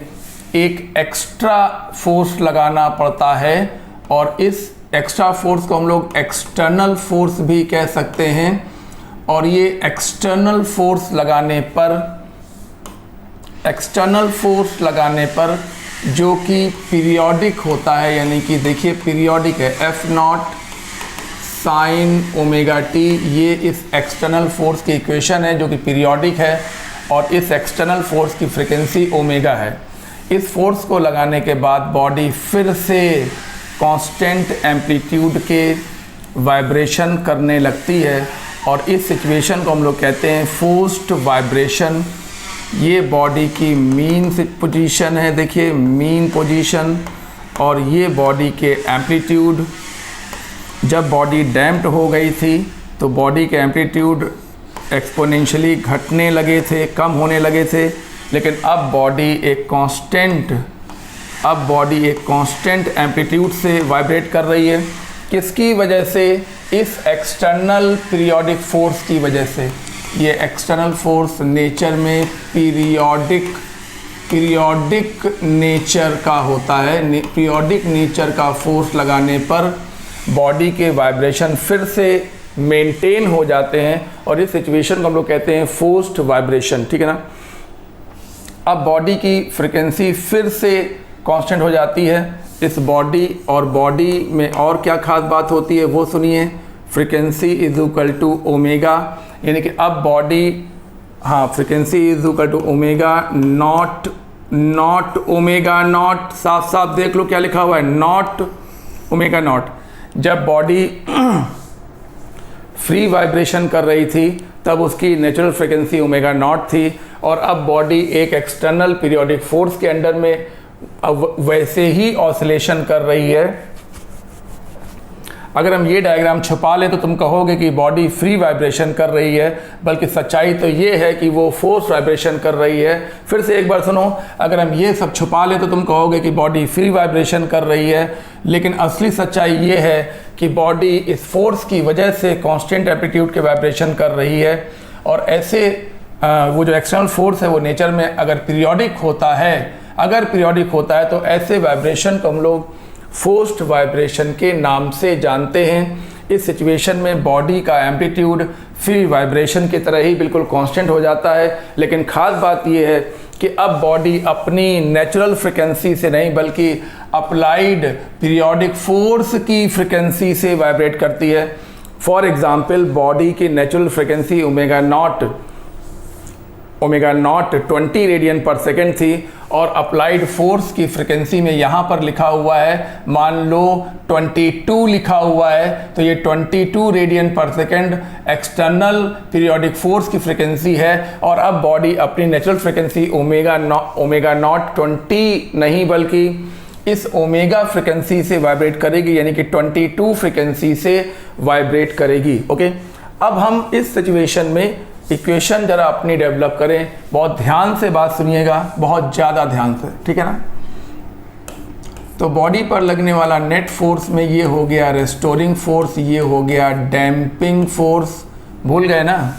एक एक्स्ट्रा फोर्स लगाना पड़ता है, और इस एक्स्ट्रा फोर्स को हम लोग एक्सटर्नल फोर्स भी कह सकते हैं। और ये एक्सटर्नल फोर्स लगाने पर जो कि पीरियोडिक होता है, यानी कि देखिए पीरियोडिक है, F0 sin ओमेगा टी, ये इस एक्सटर्नल फोर्स की इक्वेशन है जो कि पीरियोडिक है, और इस एक्सटर्नल फोर्स की फ्रीक्वेंसी ओमेगा है। इस फोर्स को लगाने के बाद बॉडी फिर से कांस्टेंट एम्पलीट्यूड के वाइब्रेशन करने लगती है, और इस सिचुएशन को हम लोग कहते हैं फोर्स्ड वाइब्रेशन। ये बॉडी की मीन पोजीशन है, देखिए मीन पोजीशन, और ये बॉडी के एम्पलीट्यूड। जब बॉडी डैम्प्ड हो गई थी तो बॉडी के एम्पलीट्यूड एक्सपोनेंशियली घटने लगे थे, कम होने लगे थे, लेकिन अब बॉडी एक कांस्टेंट एम्पलीट्यूड से वाइब्रेट कर रही है। किसकी वजह से? इस एक्सटर्नल पीरियोडिक फोर्स की वजह से। ये एक्सटर्नल फोर्स नेचर में पीरियोडिक नेचर का होता है। पीरियोडिक नेचर का फोर्स लगाने पर बॉडी के वाइब्रेशन फिर से मेंटेन हो जाते हैं और इस सिचुएशन को हम लोग कहते हैं फोर्स्ड वाइब्रेशन, ठीक है ना। अब बॉडी की फ्रिक्वेंसी फिर से कांस्टेंट हो जाती है इस बॉडी, और बॉडी में और क्या खास बात होती है वो सुनिए। Frequency is equal to omega, यानी कि अब बॉडी, हाँ, frequency is equal to omega naught omega naught, साफ साफ देख लो क्या लिखा हुआ है, नॉट ओमेगा नॉट। जब बॉडी फ्री वाइब्रेशन कर रही थी तब उसकी नेचुरल फ्रिक्वेंसी ओमेगा नॉट थी, और अब बॉडी एक एक्सटर्नल पीरियोडिक फोर्स के अंडर में अब वैसे ही ऑसिलेशन कर रही है। अगर हम ये डायग्राम छुपा लें तो तुम कहोगे कि बॉडी फ्री वाइब्रेशन कर रही है, बल्कि सच्चाई तो ये है कि वो फोर्स वाइब्रेशन कर रही है। फिर से एक बार सुनो, अगर हम ये सब छुपा लें तो तुम कहोगे कि बॉडी फ्री वाइब्रेशन कर रही है, लेकिन असली सच्चाई ये है कि बॉडी इस फोर्स की वजह से कांस्टेंट एम्पलीट्यूड के वाइब्रेशन कर रही है। और ऐसे वो जो एक्सटर्नल फोर्स है वो नेचर में अगर पीरियोडिक होता है तो ऐसे वाइब्रेशन को हम लोग फोर्स्ड वाइब्रेशन के नाम से जानते हैं। इस सिचुएशन में बॉडी का एम्पलीट्यूड फ्री वाइब्रेशन की तरह ही बिल्कुल कांस्टेंट हो जाता है, लेकिन ख़ास बात यह है कि अब बॉडी अपनी नेचुरल फ्रिक्वेंसी से नहीं बल्कि अप्लाइड पीरियोडिक फोर्स की फ्रिक्वेंसी से वाइब्रेट करती है। फॉर एग्जांपल, बॉडी की natural frequency omega naught 20 radian पर सेकेंड थी, और अप्लाइड फोर्स की फ्रिक्वेंसी में यहाँ पर लिखा हुआ है, मान लो 22 लिखा हुआ है, तो ये 22 रेडियन पर सेकेंड एक्सटर्नल पीरियोडिक फोर्स की फ्रिक्वेंसी है। और अब बॉडी अपनी नेचुरल फ्रिक्वेंसी ओमेगा नॉट 20 नहीं बल्कि इस ओमेगा फ्रिक्वेंसी से वाइब्रेट करेगी, यानी कि 22 फ्रिक्वेंसी से वाइब्रेट करेगी। ओके, अब हम इस सिचुएशन में इक्वेशन जरा अपनी डेवलप करें। बहुत ध्यान से बात सुनिएगा, बहुत ज़्यादा ध्यान से, ठीक है ना। तो बॉडी पर लगने वाला नेट फोर्स में ये हो गया रेस्टोरिंग फोर्स, ये हो गया डैम्पिंग फोर्स। भूल गए ना?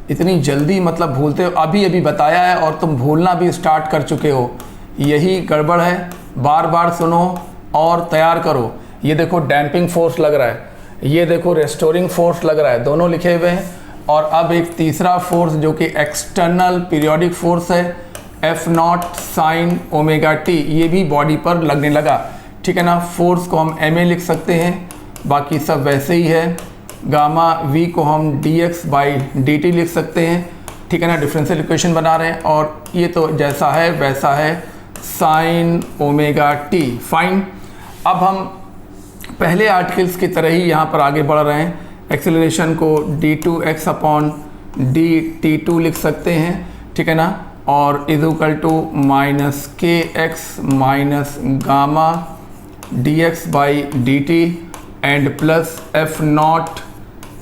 इतनी जल्दी मतलब भूलते हो, अभी बताया है और तुम भूलना भी स्टार्ट कर चुके हो, यही गड़बड़ है। बार बार सुनो और तैयार करो। ये देखो डैम्पिंग फोर्स लग रहा है, ये देखो रेस्टोरिंग फोर्स लग रहा है, दोनों लिखे हुए हैं। और अब एक तीसरा फोर्स जो कि एक्सटर्नल पीरियोडिक फोर्स है, F0 साइन ओमेगा टी, ये भी बॉडी पर लगने लगा, ठीक है ना। फोर्स को हम ma लिख सकते हैं, बाकी सब वैसे ही है। गामा v को हम dx/dt लिख सकते हैं, ठीक है ना। डिफरेंशियल इक्वेशन बना रहे हैं, और ये तो जैसा है वैसा है, साइन ओमेगा टी, फाइन। अब हम पहले आर्टिकल्स की तरह ही यहाँ पर आगे बढ़ रहे हैं। एक्सेलरेशन को d2x/dt2 लिख सकते हैं, ठीक है ना, और is equal to -kx minus gamma dx/dt and plus F0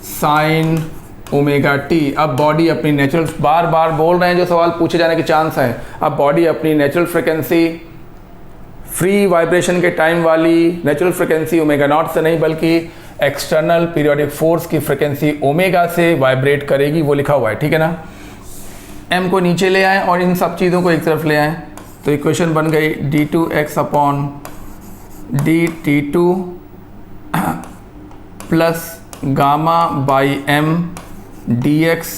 sine omega T. अब बॉडी अपनी नेचुरल, बार बार बोल रहे हैं जो सवाल पूछे जाने के चांस हैं। अब बॉडी अपनी नेचुरल फ्रिक्वेंसी, फ्री वाइब्रेशन के टाइम वाली नेचुरल फ्रिक्वेंसी ओमेगा नॉट से नहीं बल्कि एक्सटर्नल पीरियोडिक फोर्स की फ्रिक्वेंसी ओमेगा से वाइब्रेट करेगी, वो लिखा हुआ है, ठीक है ना। m को नीचे ले आएँ और इन सब चीज़ों को एक तरफ ले आएँ, तो इक्वेशन बन गई d2x/dt2 plus gamma by m dx/dt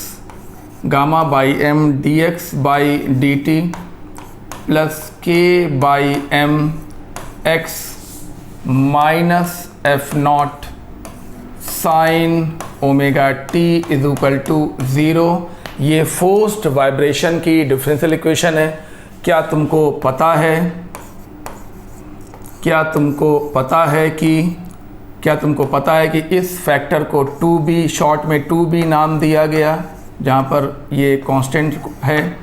plus k/m x minus F0 sine omega T is equal to 0। ये फोर्स्ड वाइब्रेशन की डिफरेंशियल इक्वेशन है। क्या तुमको पता है कि इस फैक्टर को 2b, शॉर्ट में 2b नाम दिया गया, जहाँ पर ये कांस्टेंट है।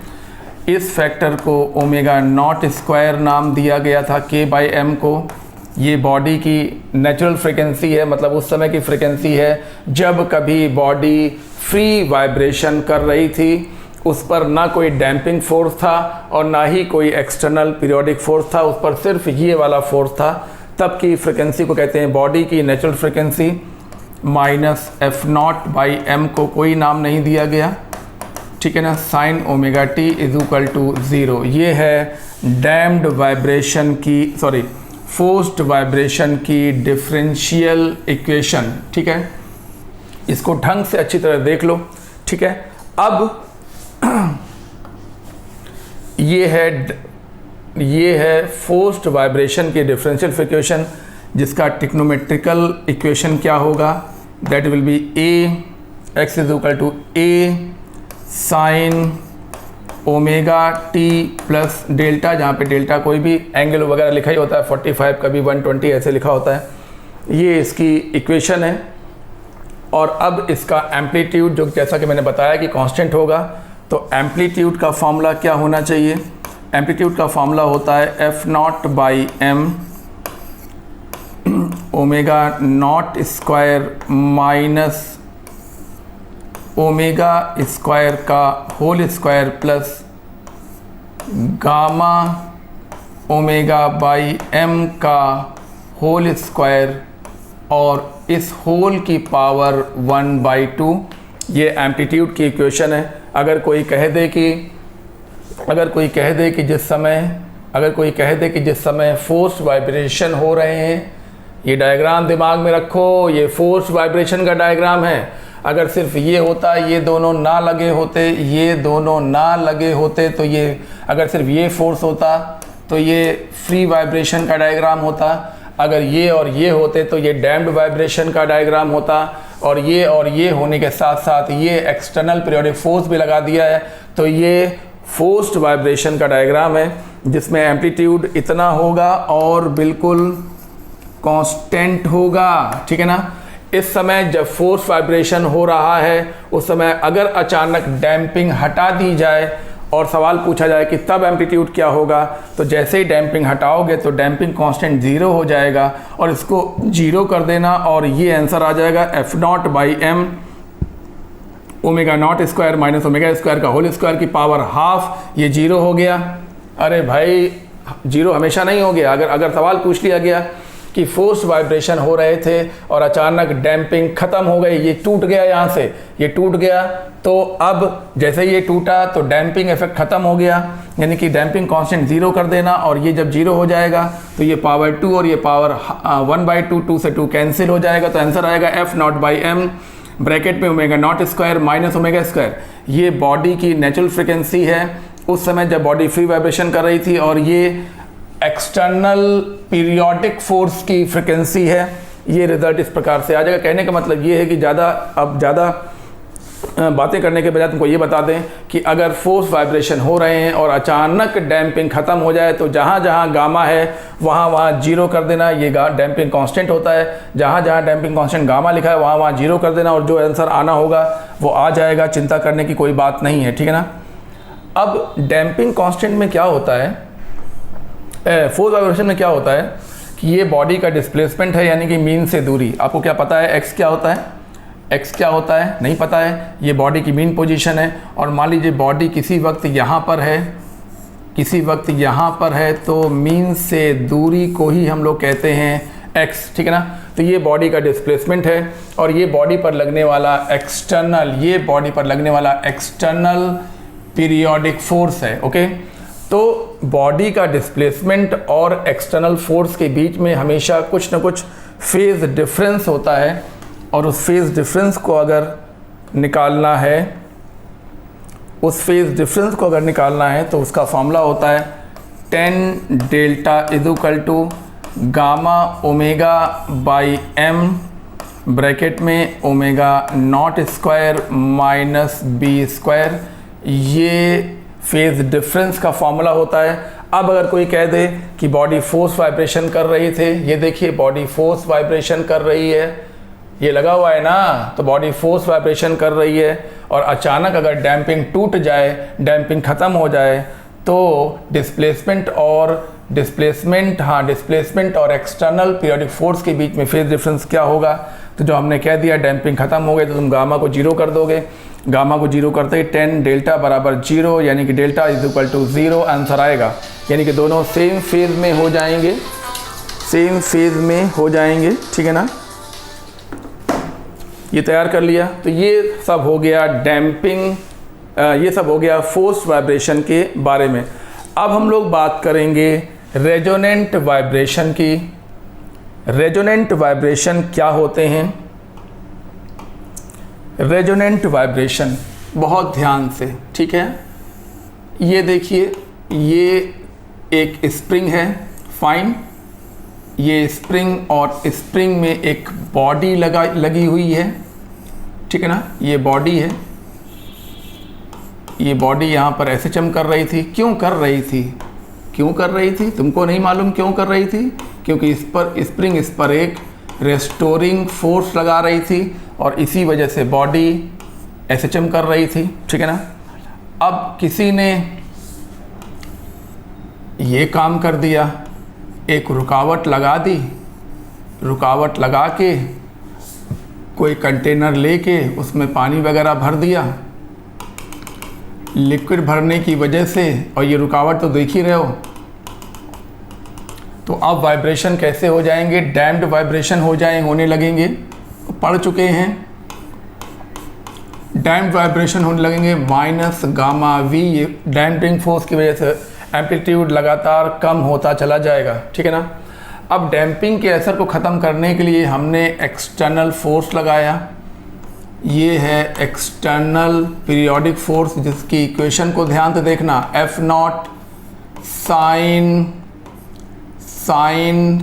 इस फैक्टर को ओमेगा नॉट स्क्वायर नाम दिया गया था k/m को, ये बॉडी की नेचुरल फ्रीक्वेंसी है, मतलब उस समय की फ्रीक्वेंसी है जब कभी बॉडी फ्री वाइब्रेशन कर रही थी, उस पर ना कोई डैम्पिंग फोर्स था और ना ही कोई एक्सटर्नल पीरियोडिक फोर्स था, उस पर सिर्फ ये वाला फोर्स था। तब की फ्रीक्वेंसी को कहते हैं बॉडी की नेचुरल फ्रीक्वेंसी। माइनस F0/m को कोई नाम नहीं दिया गया, ठीक है ना। sin omega t is equal to 0। ये है डैम्ड वाइब्रेशन की, सॉरी, फोर्स्ड वाइब्रेशन की डिफरेंशियल इक्वेशन, ठीक है। इसको ढंग से अच्छी तरह देख लो, ठीक है। अब ये है फोर्स्ड वाइब्रेशन की डिफरेंशियल इक्वेशन, जिसका टिक्नोमेट्रिकल इक्वेशन क्या होगा, that will be a x is equal to a sine omega t plus delta, जहाँ पे डेल्टा कोई भी एंगल वगैरह लिखा ही होता है, 45 कभी 120 ऐसे लिखा होता है। ये इसकी इक्वेशन है। और अब इसका एम्पलीट्यूड, जो जैसा कि मैंने बताया कि कांस्टेंट होगा, तो एम्पलीट्यूड का फॉर्मूला क्या होना चाहिए, एम्पलीट्यूड का फॉर्मूला होता है F0/m omega naught square minus omega square का whole square plus gamma omega by m का होल स्क्वायर और इस होल की पावर 1/2। ये एम्पलीट्यूड की इक्वेशन है। अगर कोई कह दे कि जिस समय फोर्स वाइब्रेशन हो रहे हैं, ये डायग्राम दिमाग में रखो, ये फोर्स वाइब्रेशन का डायग्राम है। अगर सिर्फ ये होता, ये दोनों ना लगे होते, तो ये, अगर सिर्फ ये फोर्स होता तो ये फ्री वाइब्रेशन का डायग्राम होता। अगर ये और ये होते तो ये डैम्ड वाइब्रेशन का डायग्राम होता। और ये होने के साथ साथ ये एक्सटर्नल पीरियोडिक फोर्स भी लगा दिया है, तो ये फोर्स्ड वाइब्रेशन का डायग्राम है, जिसमें एम्पलीट्यूड इतना होगा और बिल्कुल कांस्टेंट होगा, ठीक है ना। इस समय जब फोर्स वाइब्रेशन हो रहा है, उस समय अगर अचानक डैम्पिंग हटा दी जाए और सवाल पूछा जाए कि तब एम्पलीट्यूड क्या होगा, तो जैसे ही डैम्पिंग हटाओगे तो डैम्पिंग कांस्टेंट 0 हो जाएगा और इसको 0 कर देना और ये आंसर आ जाएगा F0/m omega naught square minus omega square का होल स्क्वायर की पावर हाफ। ये 0 हो गया। अरे भाई 0 हमेशा नहीं हो गया। अगर सवाल पूछ लिया गया कि फोर्स वाइब्रेशन हो रहे थे और अचानक डैम्पिंग ख़त्म हो गई, ये टूट गया, यहाँ से ये टूट गया, तो अब जैसे ये टूटा तो डैम्पिंग इफेक्ट ख़त्म हो गया, यानी कि डैम्पिंग कांस्टेंट 0 कर देना। और ये जब 0 हो जाएगा तो ये पावर 2 और ये पावर 1/2, 2 से 2 कैंसिल हो जाएगा, तो आंसर आएगा F0/m ब्रैकेट में omega naught square minus omega square. ये बॉडी की नेचुरल फ्रिक्वेंसी है उस समय जब बॉडी फ्री वाइब्रेशन कर रही थी, और ये एक्सटर्नल पीरियोडिक फोर्स की फ्रिक्वेंसी है। ये रिजल्ट इस प्रकार से आ जाएगा। कहने का मतलब ये है कि ज़्यादा बातें करने के बजाय तुमको ये बता दें कि अगर फोर्स वाइब्रेशन हो रहे हैं और अचानक डैम्पिंग ख़त्म हो जाए तो जहाँ जहाँ गामा है वहाँ 0 कर देना। ये डैम्पिंग कांस्टेंट होता है, जहाँ जहाँ डैम्पिंग कांस्टेंट गामा लिखा है वहाँ 0 कर देना और जो आंसर आना होगा वो आ जाएगा। चिंता करने की कोई बात नहीं है, ठीक है ना। अब डैम्पिंग कांस्टेंट में क्या होता है, फोर्स वाइब्रेशन में क्या होता है कि ये बॉडी का डिस्प्लेसमेंट है, यानी कि मीन से दूरी। आपको क्या पता है एक्स क्या होता है? एक्स क्या होता है नहीं पता है। ये बॉडी की मीन पोजीशन है और मान लीजिए बॉडी किसी वक्त यहाँ पर है, किसी वक्त यहाँ पर है, तो मीन से दूरी को ही हम लोग कहते हैं एक्स, ठीक है ना। तो ये बॉडी का डिस्प्लेसमेंट है और ये बॉडी पर लगने वाला एक्सटर्नल पीरियोडिक फोर्स है। ओके, तो बॉडी का डिस्प्लेसमेंट और एक्सटर्नल फोर्स के बीच में हमेशा कुछ ना कुछ फेज डिफरेंस होता है, और उस फेज डिफरेंस को अगर निकालना है, तो उसका फॉर्मूला होता है tan delta is equal to gamma omega by m bracket में omega naught square minus B square. ये फेज डिफरेंस का फॉर्मूला होता है। अब अगर कोई कह दे कि बॉडी फोर्स वाइब्रेशन कर रही थे, ये देखिए बॉडी फोर्स वाइब्रेशन कर रही है, ये लगा हुआ है ना, तो बॉडी फोर्स वाइब्रेशन कर रही है और अचानक अगर डैम्पिंग टूट जाए, डैम्पिंग ख़त्म हो जाए, तो डिस्प्लेसमेंट और डिस्प्लेसमेंट, हाँ डिस्प्लेसमेंट और एक्सटर्नल पीरियोडिक फोर्स के बीच में फेज डिफरेंस क्या होगा, तो जो हमने कह दिया डैम्पिंग खत्म हो गई तो तुम गामा को 0 कर दोगे। गामा को 0 करते ही 10 डेल्टा बराबर 0, यानी कि delta is equal to 0 answer आएगा। यानी कि दोनों सेम फेज में हो जाएंगे, सेम फेज में हो जाएंगे, ठीक है ना। ये तैयार कर लिया। तो ये सब हो गया डैम्पिंग, ये सब हो गया फोर्स वाइब्रेशन के बारे में। अब हम लोग बात करेंगे रेजोनेंट वाइब्रेशन की। रेजोनेंट वाइब्रेशन क्या होते हैं? रेजोनेंट वाइब्रेशन, बहुत ध्यान से, ठीक है। ये देखिए, ये एक स्प्रिंग है, फाइन। ये स्प्रिंग और स्प्रिंग में एक बॉडी लगी हुई है, ठीक है ना। ये बॉडी है, ये बॉडी यहाँ पर एसएचएम कर रही थी। क्यों कर रही थी? क्यों कर रही थी? तुमको नहीं मालूम क्यों कर रही थी? क्योंकि इस पर स्प्रिंग इस पर एक रेस्टोरिंग फोर्स लगा रही थी और इसी वजह से बॉडी एसएचएम कर रही थी, ठीक है ना। अब किसी ने ये काम कर दिया, एक रुकावट लगा दी, रुकावट लगा के कोई कंटेनर लेके उसमें पानी वगैरह भर दिया। लिक्विड भरने की वजह से, और ये रुकावट तो देख ही रहे हो, तो अब वाइब्रेशन कैसे हो जाएंगे? डैम्प्ड वाइब्रेशन होने लगेंगे। पढ़ चुके हैं, डैम्प्ड वाइब्रेशन होने लगेंगे माइनस गामा वी। ये डैम्पिंग फोर्स की वजह से एम्पलीट्यूड लगातार कम होता चला जाएगा, ठीक है ना। अब डैम्पिंग के असर को ख़त्म करने के लिए हमने एक्सटर्नल फोर्स लगाया। ये है एक्सटर्नल पीरियोडिक फोर्स, जिसकी इक्वेशन को ध्यान से देखना, F not sine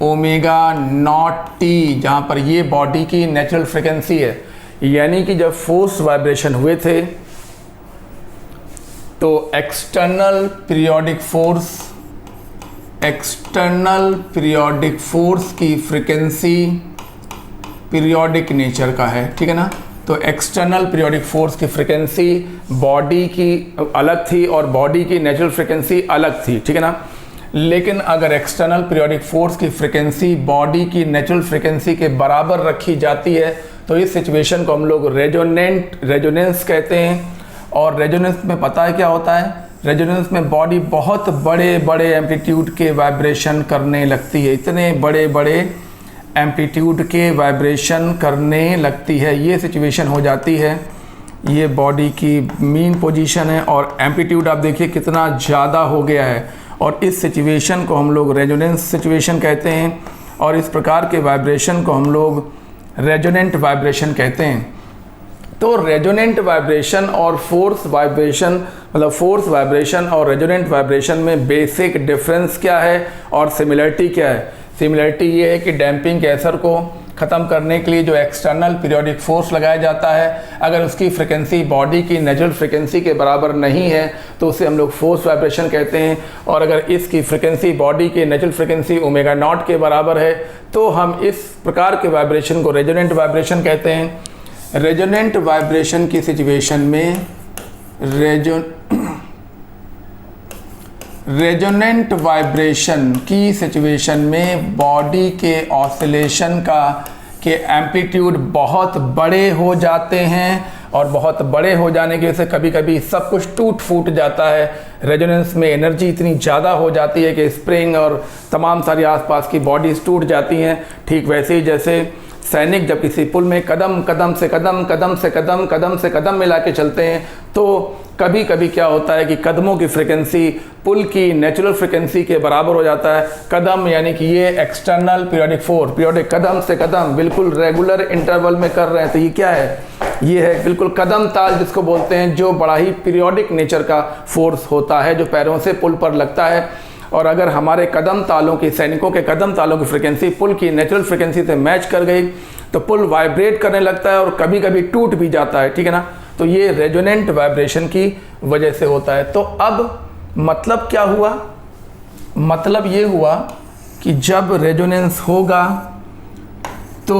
omega naught T, जहाँ पर ये बॉडी की नेचुरल फ्रिक्वेंसी है। यानी कि जब फोर्स वाइब्रेशन हुए थे तो एक्सटर्नल पीरियोडिक फोर्स की फ्रिक्वेंसी पीरियोडिक नेचर का है, ठीक है ना। तो एक्सटर्नल पीरियोडिक फोर्स की फ्रिक्वेंसी बॉडी की अलग थी और बॉडी की नेचुरल फ्रिक्वेंसी अलग थी, ठीक है ना। लेकिन अगर एक्सटर्नल पीरियोडिक फोर्स की फ्रिक्वेंसी बॉडी की नेचुरल फ्रिक्वेंसी के बराबर रखी जाती है तो इस सिचुएशन को हम लोग रेजोनेंस कहते हैं। और रेजोनेंस में पता है क्या होता है? रेजोनेंस में बॉडी बहुत बड़े बड़े एम्पलीट्यूड के वाइब्रेशन करने लगती है, इतने बड़े बड़े एम्पलीट्यूड के वाइब्रेशन करने लगती है। ये सिचुएशन हो जाती है। ये बॉडी की मीन पोजीशन है और एम्पलीट्यूड आप देखिए कितना ज़्यादा हो गया है, और इस सिचुएशन को हम लोग रेजोनेंस सिचुएशन कहते हैं। और इस प्रकार के वाइब्रेशन को हम लोग रेजोनेंट वाइब्रेशन कहते हैं। तो रेजोनेंट वाइब्रेशन और फोर्स वाइब्रेशन, मतलब फोर्स वाइब्रेशन और रेजोनेंट वाइब्रेशन में बेसिक डिफरेंस क्या है और सिमिलरिटी क्या है? सिमिलरिटी ये है कि डैम्पिंग के असर को ख़त्म करने के लिए जो एक्सटर्नल पीरियोडिक फोर्स लगाया जाता है, अगर उसकी फ्रिक्वेंसी बॉडी की नेचुरल फ्रिक्वेंसी के बराबर नहीं है तो उसे हम लोग फोर्स वाइब्रेशन कहते हैं। और अगर इसकी फ्रिक्वेंसी बॉडी की नेचुरल फ्रिक्वेंसी ओमेगा नॉट के बराबर है तो हम इस प्रकार के वाइब्रेशन को रेजोनेंट वाइब्रेशन कहते हैं। रेजोनेंट वाइब्रेशन की सिचुएशन में रेजोनेंट वाइब्रेशन की सिचुएशन में बॉडी के ऑसिलेशन के एम्पलीट्यूड बहुत बड़े हो जाते हैं, और बहुत बड़े हो जाने की वजह से कभी कभी सब कुछ टूट फूट जाता है। रेजोनेंस में एनर्जी इतनी ज़्यादा हो जाती है कि स्प्रिंग और तमाम सारी आसपास की बॉडीज़ टूट जाती हैं। ठीक वैसे ही जैसे सैनिक जब किसी पुल में कदम से कदम मिला के चलते हैं तो कभी कभी क्या होता है कि कदमों की फ्रिक्वेंसी पुल की नेचुरल फ्रिक्वेंसी के बराबर हो जाता है। कदम यानी कि ये एक्सटर्नल पीरियोडिक फोर्स, पीरियोडिक कदम से कदम बिल्कुल रेगुलर इंटरवल में कर रहे हैं, तो ये क्या है? ये है बिल्कुल कदम ताल जिसको बोलते हैं, जो बड़ा ही पीरियोडिक नेचर का फोर्स होता है जो पैरों से पुल पर लगता है। और अगर हमारे कदम तालों की, सैनिकों के कदम तालों की फ्रिक्वेंसी पुल की नेचुरल फ्रिक्वेंसी से मैच कर गई तो पुल वाइब्रेट करने लगता है और कभी कभी टूट भी जाता है, ठीक है ना। तो ये रेजोनेंट वाइब्रेशन की वजह से होता है। तो अब मतलब क्या हुआ? मतलब ये हुआ कि जब रेजोनेंस होगा तो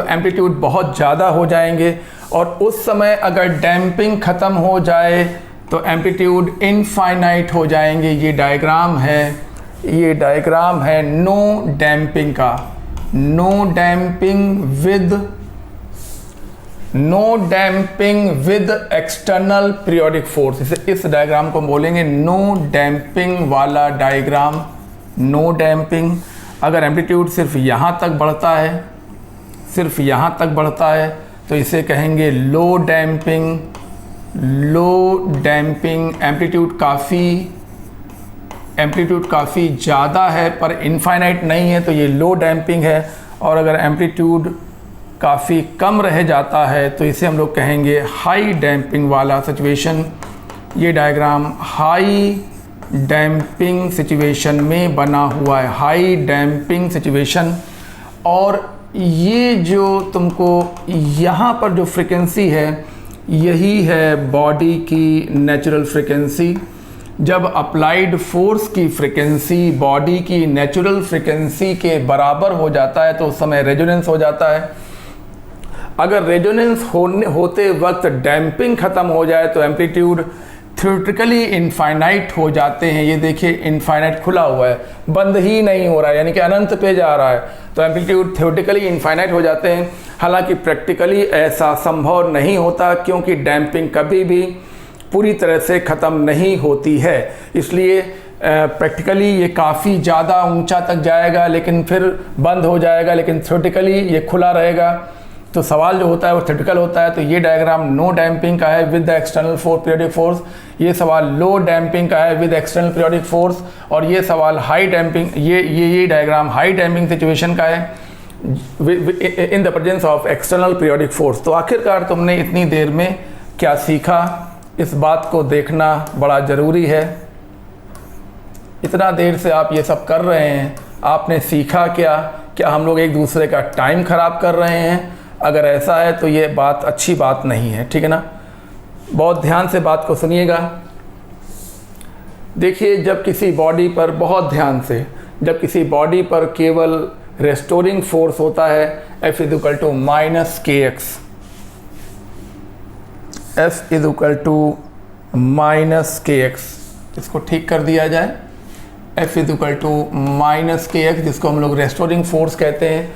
एम्पलीट्यूड बहुत ज़्यादा हो जाएंगे, और उस समय अगर डैम्पिंग ख़त्म हो जाए तो एम्पलीट्यूड इनफाइनाइट हो जाएंगे। ये डायग्राम है नो डैम्पिंग का, no damping with external periodic force. इस डायग्राम को बोलेंगे नो डैम्पिंग वाला डायग्राम, नो डैम्पिंग। अगर एम्पलीट्यूड सिर्फ यहाँ तक बढ़ता है तो इसे कहेंगे लो डैम्पिंग। एम्पलीट्यूड काफ़ी ज़्यादा है पर इनफाइनाइट नहीं है तो ये लो डैम्पिंग है। और अगर एम्पलीट्यूड काफ़ी कम रह जाता है तो इसे हम लोग कहेंगे हाई डैम्पिंग वाला सिचुएशन। ये डायग्राम हाई डैम्पिंग सिचुएशन में बना हुआ है, हाई डैम्पिंग सिचुएशन। और ये जो तुमको यहाँ पर जो फ्रीक्वेंसी है यही है बॉडी की नेचुरल फ्रीक्वेंसी। जब अप्लाइड फोर्स की फ्रीक्वेंसी बॉडी की नेचुरल फ्रीक्वेंसी के बराबर हो जाता है तो उस समय रेजोनेंस हो जाता है। अगर रेजोनेंस होते वक्त डैम्पिंग ख़त्म हो जाए तो एम्पलीट्यूड थ्योरेटिकली इनफाइनाइट हो जाते हैं। ये देखिए इनफाइनाइट खुला हुआ है, बंद ही नहीं हो रहा है, यानी कि अनंत पे जा रहा है। तो एम्पलीट्यूड थ्योरेटिकली इनफाइनाइट हो जाते हैं। हालांकि प्रैक्टिकली ऐसा संभव नहीं होता क्योंकि डैम्पिंग कभी भी पूरी तरह से ख़त्म नहीं होती है। इसलिए प्रैक्टिकली ये काफ़ी ज़्यादा ऊंचा तक जाएगा लेकिन फिर बंद हो जाएगा, लेकिन थ्योरेटिकली ये खुला रहेगा। तो सवाल जो होता है वो थ्योरेटिकल होता है। तो ये डायग्राम नो डैम्पिंग का है with the external periodic force, ये सवाल लो डैम्पिंग का है विद एक्सटर्नल पीरियोडिक फोर्स, और ये सवाल हाई डैम्पिंग, ये डायग्राम हाई डैम्पिंग सिचुएशन का है in the presence of external periodic force. तो आखिरकार तुमने इतनी देर में क्या सीखा, इस बात को देखना बड़ा ज़रूरी है। इतना देर से आप ये सब कर रहे हैं, आपने सीखा क्या हम लोग एक दूसरे का टाइम ख़राब कर रहे हैं? अगर ऐसा है तो ये बात अच्छी बात नहीं है, ठीक है ना। बहुत ध्यान से बात को सुनिएगा। देखिए, जब किसी बॉडी पर, बहुत ध्यान से, जब किसी बॉडी पर केवल रेस्टोरिंग फोर्स होता है F = -kx, F = -kx, इसको ठीक कर दिया जाए। F = -kx, जिसको हम लोग रेस्टोरिंग फोर्स कहते हैं।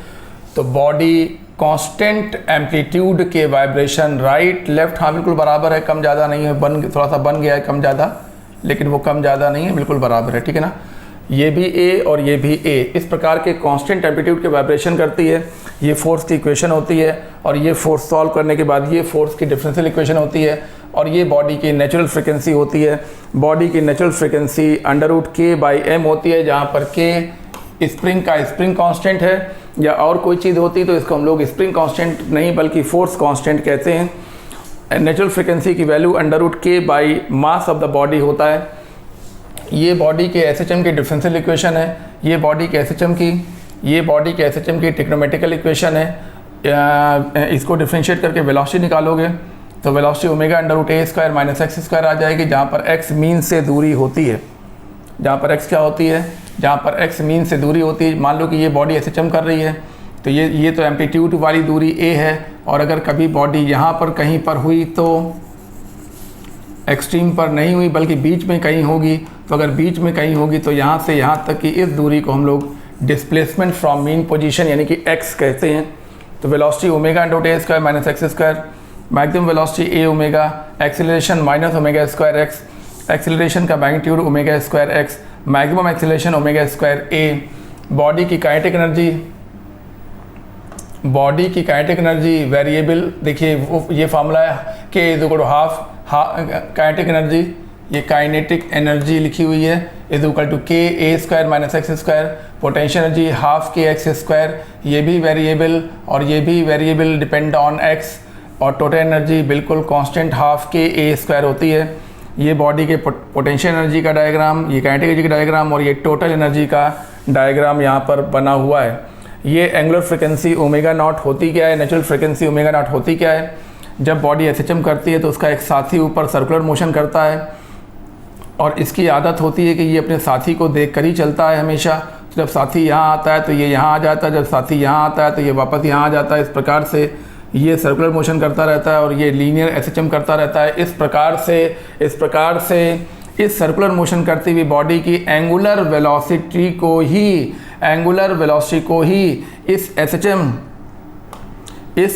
तो बॉडी कांस्टेंट एम्पलीट्यूड के वाइब्रेशन राइट लेफ्ट, हाँ बिल्कुल बराबर है, कम ज़्यादा नहीं है, थोड़ा सा बन गया है कम ज़्यादा, लेकिन वो कम ज़्यादा नहीं है, बिल्कुल बराबर है, ठीक है ना। ये भी A और ये भी A, इस प्रकार के कांस्टेंट एम्पलीट्यूड के वाइब्रेशन करती है। ये फोर्स की इक्वेशन होती है और ये फोर्स सॉल्व करने के बाद ये फोर्स की डिफरेंशियल इक्वेशन होती है और ये बॉडी की नेचुरल फ्रिक्वेंसी होती है। बॉडी की नेचुरल फ्रिक्वेंसी √K/m होती है, जहाँ पर K स्प्रिंग का स्प्रिंग कांस्टेंट है, या और कोई चीज़ होती तो इसको हम लोग स्प्रिंग कांस्टेंट नहीं बल्कि फोर्स कांस्टेंट कहते हैं। नेचुरल फ्रिक्वेंसी की वैल्यू √K/मास ऑफ द बॉडी होता है। ये बॉडी के SHM की डिफरेंशियल इक्वेशन है, ये बॉडी के SHM की ट्रिग्नोमेट्रिकल इक्वेशन है। इसको डिफरेंशिएट करके वेलोसिटी निकालोगे तो वेलोसिटी ω √a² - x² आ जाएगी, जहाँ पर x मीन से दूरी होती है। जहाँ पर x क्या होती है? जहाँ पर x मीन से दूरी होती है। मान लो कि ये बॉडी SHM कर रही है तो ये तो एम्पलीट्यूड वाली दूरी a है, और अगर कभी बॉडी यहाँ पर कहीं पर हुई तो एक्सट्रीम पर नहीं हुई बल्कि बीच में कहीं होगी। तो अगर बीच में कहीं होगी तो यहाँ से यहाँ तक की इस दूरी को हम लोग डिस्प्लेसमेंट फ्रॉम मीन पोजीशन यानी कि x कहते हैं। तो velocity ω √a² - x², maximum velocity a ω, acceleration -ω²x, acceleration का magnitude ω²x, maximum acceleration ω²a। Body की काइनेटिक एनर्जी वेरिएबल, देखिए ये फार्मूला है K = ½ काइनेटिक एनर्जी, ये काइनेटिक एनर्जी लिखी हुई है, = Ka² - x²। Potential energy ½ kx², ये भी वेरिएबल और ये भी वेरिएबल डिपेंड ऑन x, और टोटल एनर्जी बिल्कुल कांस्टेंट ½ Ka² होती है। ये बॉडी के पोटेंशियल एनर्जी का डायग्राम, ये काइनेटिक एनर्जी का डायग्राम और ये टोटल एनर्जी का डायग्राम यहाँ पर बना हुआ है। ये एंगुलर फ्रिक्वेंसी ω0 होती क्या है, नेचुरल फ्रिक्वेंसी ω0 होती क्या है? जब बॉडी SHM करती है तो उसका एक साथी ऊपर सर्कुलर मोशन करता है और इसकी आदत होती है कि ये अपने साथी को देख कर ही चलता है हमेशा। जब साथी यहाँ आता है तो ये यहाँ आ जाता है, जब साथी यहाँ आता है तो ये वापस यहाँ आ जाता है। इस प्रकार से ये सर्कुलर मोशन करता रहता है और ये लीनियर एसएचएम करता रहता है। इस प्रकार से इस सर्कुलर मोशन करती हुई बॉडी की एंगुलर वेलोसिटी को ही इस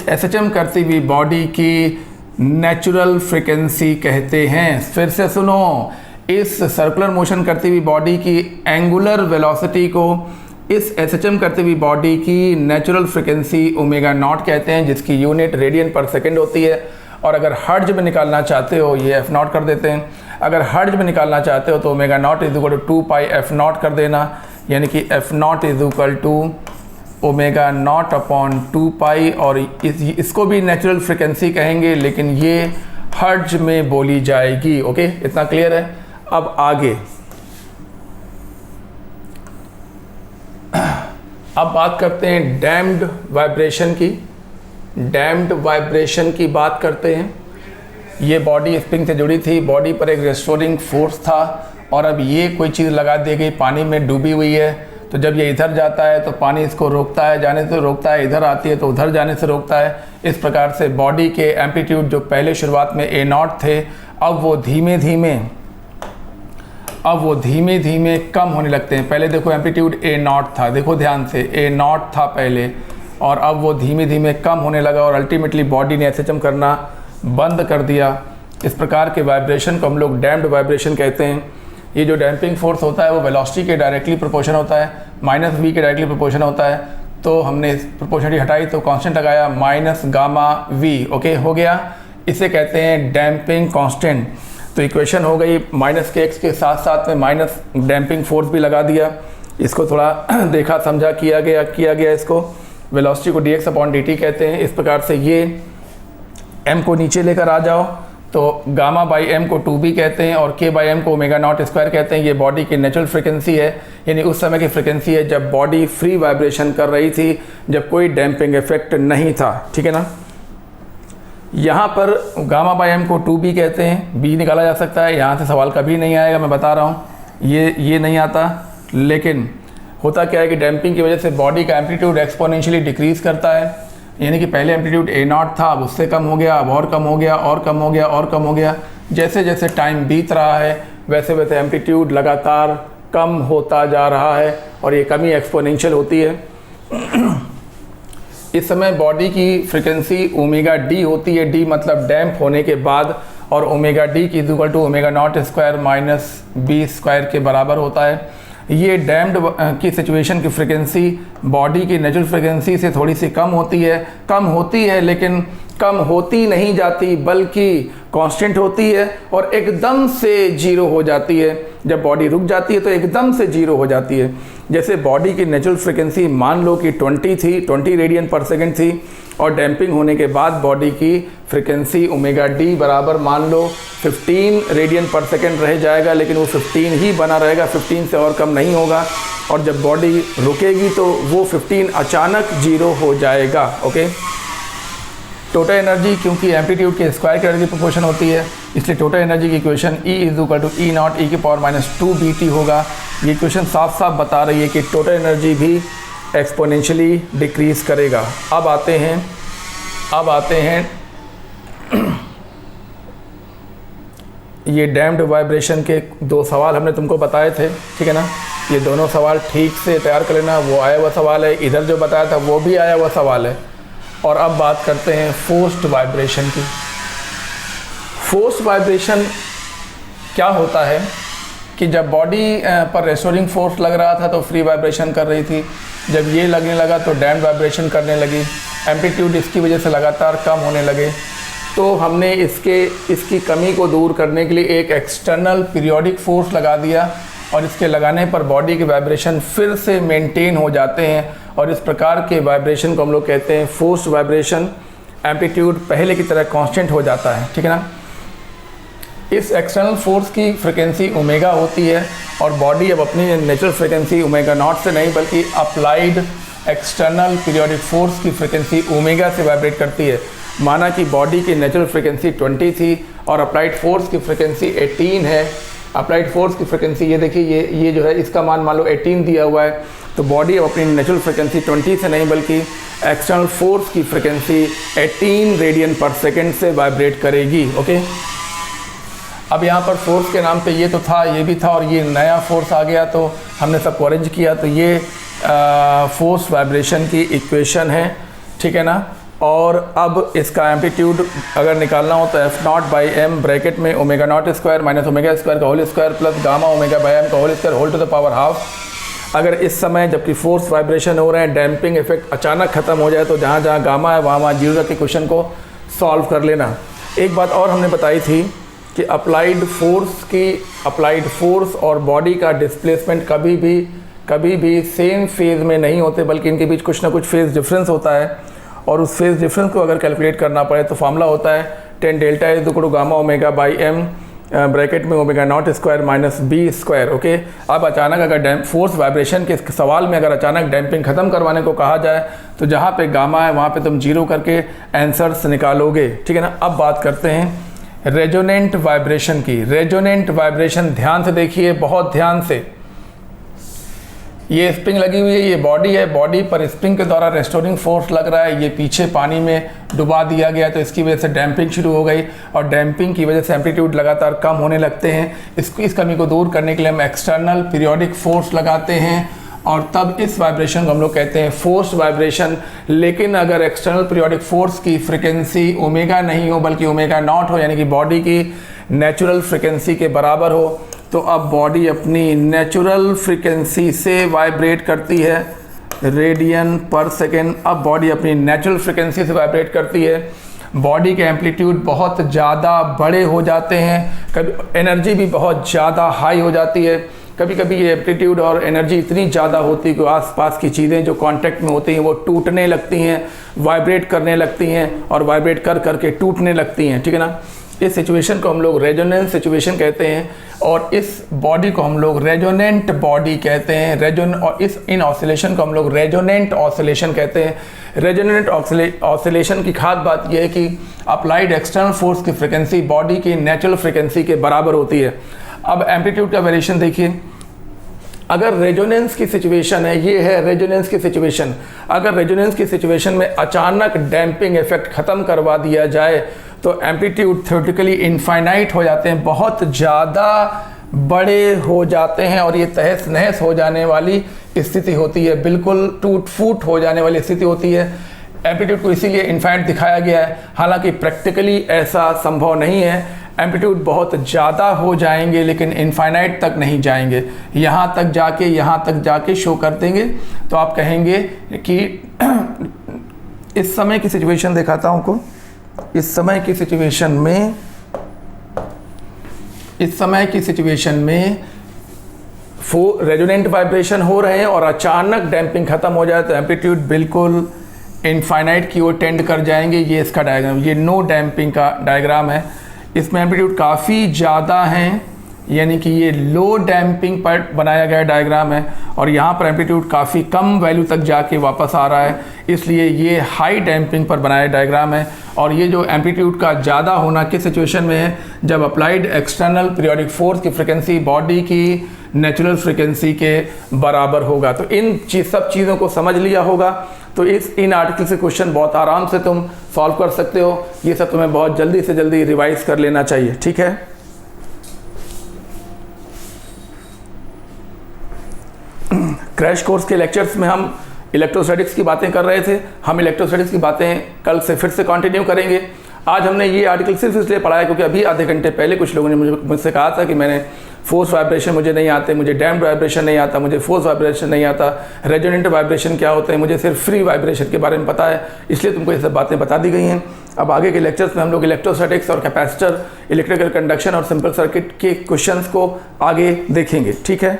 एसएचएम करती हुई बॉडी की नेचुरल फ्रीक्वेंसी कहते हैं। फिर से सुनो, इस सर्कुलर मोशन करती हुई बॉडी की एंगुलर वेलोसिटी को इस एसएचएम करती हुई बॉडी की नेचुरल फ्रीक्वेंसी ओमेगा नॉट कहते हैं, जिसकी यूनिट रेडियन पर सेकंड होती है। और अगर हर्ट्ज में निकालना चाहते हो, ये एफ नॉट कर देते हैं, अगर हर्ट्ज में निकालना चाहते हो तो omega naught is equal to 2 pi F naught कर देना, यानी कि F naught is equal to omega naught upon 2 pi. और इसको भी नेचुरल फ्रीक्वेंसी कहेंगे, लेकिन ये हर्ट्ज में बोली जाएगी। ओके, इतना क्लियर है। अब आगे अब बात करते हैं डैम्ड वाइब्रेशन की बात करते हैं। ये बॉडी स्प्रिंग से जुड़ी थी, बॉडी पर एक रेस्टोरिंग फोर्स था, और अब ये कोई चीज़ लगा दी गई, पानी में डूबी हुई है। तो जब ये इधर जाता है तो पानी इसको रोकता है, जाने से रोकता है, इधर आती है तो उधर जाने से रोकता है। इस प्रकार से बॉडी के एम्पलीट्यूड जो पहले शुरुआत में ए नॉट थे, अब वो धीमे धीमे कम होने लगते हैं। पहले देखो एम्पलीट्यूड ए नॉट था, देखो ध्यान से, ए नॉट था पहले, और अब वो धीमे धीमे कम होने लगा और अल्टीमेटली बॉडी ने एसएचएम करना बंद कर दिया। इस प्रकार के वाइब्रेशन को हम लोग डैम्प्ड वाइब्रेशन कहते हैं। ये जो डैम्पिंग फोर्स होता है वो वेलोसिटी के डायरेक्टली प्रोपोर्शन होता है, माइनस v के डायरेक्टली प्रोपोर्शन होता है। तो हमने प्रोपोर्शनलिटी हटाई तो कांस्टेंट लगाया माइनस गामा v। ओके, हो गया। इसे कहते हैं डैम्पिंग कांस्टेंट। तो इक्वेशन हो गई, माइनस के एक्स के साथ साथ में माइनस डैम्पिंग फोर्स भी लगा दिया। इसको थोड़ा देखा समझा किया गया। इसको वेलोसिटी को dx अपॉन dt कहते हैं। इस प्रकार से ये m को नीचे लेकर आ जाओ तो गामा बाई m को 2b कहते हैं और k बाई m को ओमेगा नॉट स्क्वायर कहते हैं। ये बॉडी की नेचुरल फ्रीक्वेंसी है, यानी उस समय की फ्रीक्वेंसी है जब बॉडी फ्री वाइब्रेशन कर रही थी, जब कोई डैम्पिंग इफेक्ट नहीं था। ठीक है ना। यहाँ पर गामा बाई m को 2b कहते हैं, b निकाला जा सकता है, यहाँ से सवाल कभी नहीं आएगा, मैं बता रहा हूँ, ये नहीं आता। लेकिन होता क्या है कि डैम्पिंग की वजह से बॉडी का एम्पलीट्यूड एक्सपोनेंशियली डिक्रीज़ करता है, यानी कि पहले एम्पलीट्यूड ए नॉट था, अब उससे कम हो गया, अब और कम हो गया, और कम हो गया, और कम हो गया। जैसे जैसे टाइम बीत रहा है वैसे वैसे एम्पलीट्यूड लगातार कम होता जा रहा है और ये कमी एक्सपोनेंशियल होती है। इस समय बॉडी की फ्रीक्वेंसी ओमेगा डी होती है, डी मतलब डैम्प होने के बाद, और ओमेगा डी की equal to omega naught square minus B square के बराबर होता है। ये डैम्ड की सिचुएशन की फ्रीक्वेंसी बॉडी की नेचुरल फ्रीक्वेंसी से थोड़ी सी कम होती है, लेकिन कम होती नहीं जाती बल्कि कांस्टेंट होती है और एकदम से जीरो हो जाती है। जब बॉडी रुक जाती है तो एकदम से जीरो हो जाती है। जैसे बॉडी की नेचुरल फ्रीक्वेंसी मान लो कि 20 रेडियन पर सेकेंड थी, और डैम्पिंग होने के बाद बॉडी की फ्रीक्वेंसी ओमेगा डी बराबर मान लो 15 रेडियन पर सेकेंड रह जाएगा, लेकिन वो 15 ही बना रहेगा, 15 से और कम नहीं होगा। और जब बॉडी रुकेगी तो वो 15 अचानक जीरो हो जाएगा। ओके, टोटल एनर्जी क्योंकि एम्पलीट्यूड के स्क्वायर की एनर्जी प्रोपोर्शन होती है, इसलिए टोटल एनर्जी की equation E is equal to E naught E की पावर माइनस 2bt होगा। ये इक्वेशन साफ साफ बता रही है कि टोटल एनर्जी भी एक्सपोनेंशियली डिक्रीज़ करेगा। अब आते हैं ये डैम्प्ड वाइब्रेशन के 2 सवाल हमने तुमको बताए थे, ठीक है ना। ये दोनों सवाल ठीक से तैयार कर लेना, वो आया हुआ सवाल है, इधर जो बताया था वो भी आया हुआ सवाल है। और अब बात करते हैं फोर्स्ड वाइब्रेशन की। फोर्स्ड वाइब्रेशन क्या होता है कि जब बॉडी पर रेस्टोरिंग फोर्स लग रहा था तो फ्री वाइब्रेशन कर रही थी, जब ये लगने लगा तो डैम्प्ड वाइब्रेशन करने लगी, एम्पलीट्यूड इसकी वजह से लगातार कम होने लगे। तो हमने इसकी कमी को दूर करने के लिए एक एक्सटर्नल पीरियोडिक फोर्स लगा दिया, और इसके लगाने पर बॉडी के वाइब्रेशन फिर से मेंटेन हो जाते हैं, और इस प्रकार के वाइब्रेशन को हम लोग कहते हैं फोर्स्ड वाइब्रेशन। एम्पलीट्यूड पहले की तरह कांस्टेंट हो जाता है, ठीक है ना। इस एक्सटर्नल फोर्स की फ्रिक्वेंसी ओमेगा होती है, और बॉडी अब अपनी नेचुरल फ्रिक्वेंसी ओमेगा नॉट से नहीं बल्कि अप्लाइड एक्सटर्नल पीरियोडिक फोर्स की फ्रिक्वेंसी ओमेगा से वाइब्रेट करती है। माना कि बॉडी की नेचुरल फ्रिक्वेंसी 20 थी और अप्लाइड फोर्स की फ्रिक्वेंसी 18 है, अप्लाइड फोर्स की फ्रिक्वेंसी ये देखिए, ये जो है इसका मान लो 18 दिया हुआ है, तो बॉडी अब अपनी नेचुरल फ्रिक्वेंसी 20 से नहीं बल्कि एक्सटर्नल फोर्स की फ्रिक्वेंसी 18 रेडियन पर सेकेंड से वाइब्रेट करेगी। ओके, अब यहाँ पर फोर्स के नाम पे ये तो था, ये भी था, और ये नया फोर्स आ गया तो हमने सबको अरेंज किया, तो ये फोर्स वाइब्रेशन की इक्वेशन है, ठीक है ना। और अब इसका एम्पलीट्यूड अगर निकालना हो तो F0/m ब्रैकेट में omega naught square minus omega square का whole square plus gamma omega by M का whole square whole to the power half. अगर इस समय जबकि फोर्स वाइब्रेशन हो रहे हैं, डैम्पिंग इफेक्ट अचानक ख़त्म हो जाए तो जहाँ जहाँ गामा है वहाँ जीरो रख के क्वेश्चन को सॉल्व कर लेना। एक बात और हमने बताई थी कि अप्लाइड फोर्स और बॉडी का डिस्प्लेसमेंट कभी भी सेम फेज़ में नहीं होते, बल्कि इनके बीच कुछ ना कुछ फेज़ डिफरेंस होता है। और उस फेज़ डिफरेंस को अगर कैलकुलेट करना पड़े तो फार्मूला होता है tan delta is equal to gamma omega by M bracket में omega naught square minus B square. Okay, अब अचानक अगर फोर्स वाइब्रेशन के सवाल में अगर अचानक डैम्पिंग ख़त्म करवाने को कहा जाए तो जहाँ पे गामा है वहाँ पे तुम जीरो करके आंसर्स निकालोगे, ठीक है ना। अब बात करते हैं रेजोनेंट वाइब्रेशन की। रेजोनेंट वाइब्रेशन ध्यान से देखिए, बहुत ध्यान से। ये स्प्रिंग लगी हुई है, ये बॉडी है, बॉडी पर स्प्रिंग के द्वारा रेस्टोरिंग फोर्स लग रहा है, ये पीछे पानी में डुबा दिया गया तो इसकी वजह से डैम्पिंग शुरू हो गई, और डैम्पिंग की वजह से एम्पलीट्यूड लगातार कम होने लगते हैं। इस कमी को दूर करने के लिए हम एक्सटर्नल पीरियोडिक फोर्स लगाते हैं और तब इस वाइब्रेशन को हम लोग कहते हैं फोर्स वाइब्रेशन। लेकिन अगर एक्सटर्नल पीरियोडिक फोर्स की फ्रिक्वेंसी ओमेगा नहीं हो बल्कि ओमेगा नॉट हो, यानी कि बॉडी की नेचुरल फ्रिक्वेंसी के बराबर हो, तो अब बॉडी अपनी नेचुरल फ्रिक्वेंसी से वाइब्रेट करती है, रेडियन पर सेकेंड। अब बॉडी अपनी नेचुरल फ्रिक्वेंसी से वाइब्रेट करती है, बॉडी के एम्पलीट्यूड बहुत ज़्यादा बड़े हो जाते हैं, कभी एनर्जी भी बहुत ज़्यादा हाई हो जाती है। कभी कभी ये एम्पलीट्यूड और एनर्जी इतनी ज़्यादा होती है कि आसपास की चीज़ें जो कांटेक्ट में होती हैं वो टूटने लगती हैं, वाइब्रेट करने लगती हैं और वाइब्रेट कर करके टूटने लगती हैं, ठीक है ना। इस सिचुएशन को हम लोग रेजोनेंस सिचुएशन कहते हैं और इस बॉडी को हम लोग रेजोनेंट बॉडी कहते हैं। और इन ऑसिलेशन को हम लोग रेजोनेंट ऑसिलेशन कहते हैं। रेजोनेंट ऑसिलेशन की खास बात यह है कि अप्लाइड एक्सटर्नल फोर्स की फ्रिक्वेंसी बॉडी की नेचुरल फ्रिक्वेंसी के बराबर होती है। अब एम्पलीट्यूड का वेरिएशन देखिए, अगर रेजोनेंस की सिचुएशन है, ये है रेजोनेंस की सिचुएशन, अगर रेजोनेंस की सिचुएशन में अचानक डैम्पिंग इफेक्ट ख़त्म करवा दिया जाए तो एम्पलीट्यूड थ्योरेटिकली इनफाइनाइट हो जाते हैं, बहुत ज़्यादा बड़े हो जाते हैं और ये तहस नहस हो जाने वाली स्थिति होती है, बिल्कुल टूट फूट हो जाने वाली स्थिति होती है। एम्पलीट्यूड को इसीलिए इनफाइनाइट दिखाया गया है, हालांकि प्रैक्टिकली ऐसा संभव नहीं है। एम्पलीट्यूड बहुत ज़्यादा हो जाएंगे लेकिन इनफाइनाइट तक नहीं जाएंगे, यहाँ तक जाके शो कर देंगे। तो आप कहेंगे कि इस समय की सिचुएशन दिखाता हूँ को, इस समय की सिचुएशन में रेजोनेंट वाइब्रेशन हो रहे हैं और अचानक डैम्पिंग ख़त्म हो जाए तो एम्पलीट्यूड बिल्कुल इनफाइनाइट की ओर टेंड कर जाएंगे। ये इसका डायग्राम, ये नो डैम्पिंग का डायग्राम है। इसमें एम्पलीट्यूड काफ़ी ज़्यादा हैं, यानी कि ये लो डैम्पिंग पर बनाया गया डायग्राम है और यहाँ पर एम्पलीट्यूड काफ़ी कम वैल्यू तक जाके वापस आ रहा है, इसलिए ये हाई डैम्पिंग पर बनाया डायग्राम है। और ये जो एम्पलीट्यूड का ज़्यादा होना किस सिचुएशन में है, जब अप्लाइड एक्सटर्नल पीरियोडिक फोर्स की फ्रिक्वेंसी बॉडी की नेचुरल फ्रिक्वेंसी के बराबर होगा। तो इन सब चीज़ों को समझ लिया होगा तो इन आर्टिकल से क्वेश्चन बहुत आराम से तुम सॉल्व कर सकते हो। ये सब तुम्हें बहुत जल्दी से जल्दी रिवाइज कर लेना चाहिए, ठीक है। क्रैश कोर्स के लेक्चर्स में हम इलेक्ट्रोस्टैटिक्स की बातें कर रहे थे, हम इलेक्ट्रोस्टैटिक्स की बातें कल से फिर से कंटिन्यू करेंगे। आज हमने ये आर्टिकल सिर्फ इसलिए पढ़ाया क्योंकि अभी आधे घंटे पहले कुछ लोगों ने मुझसे कहा था कि मैंने फोर्स वाइब्रेशन मुझे नहीं आते, मुझे डैम्प्ड वाइब्रेशन नहीं आता, मुझे फोर्स वाइब्रेशन नहीं आता, रेजोनेंट वाइब्रेशन क्या होते हैं, मुझे सिर्फ फ्री वाइब्रेशन के बारे में पता है, इसलिए तुमको ये सब बातें बता दी गई हैं। अब आगे के लेक्चर्स में हम लोग इलेक्ट्रोस्टैटिक्स और कैपेसिटर, इलेक्ट्रिकल कंडक्शन और सिंपल सर्किट के क्वेश्चंस को आगे देखेंगे, ठीक है।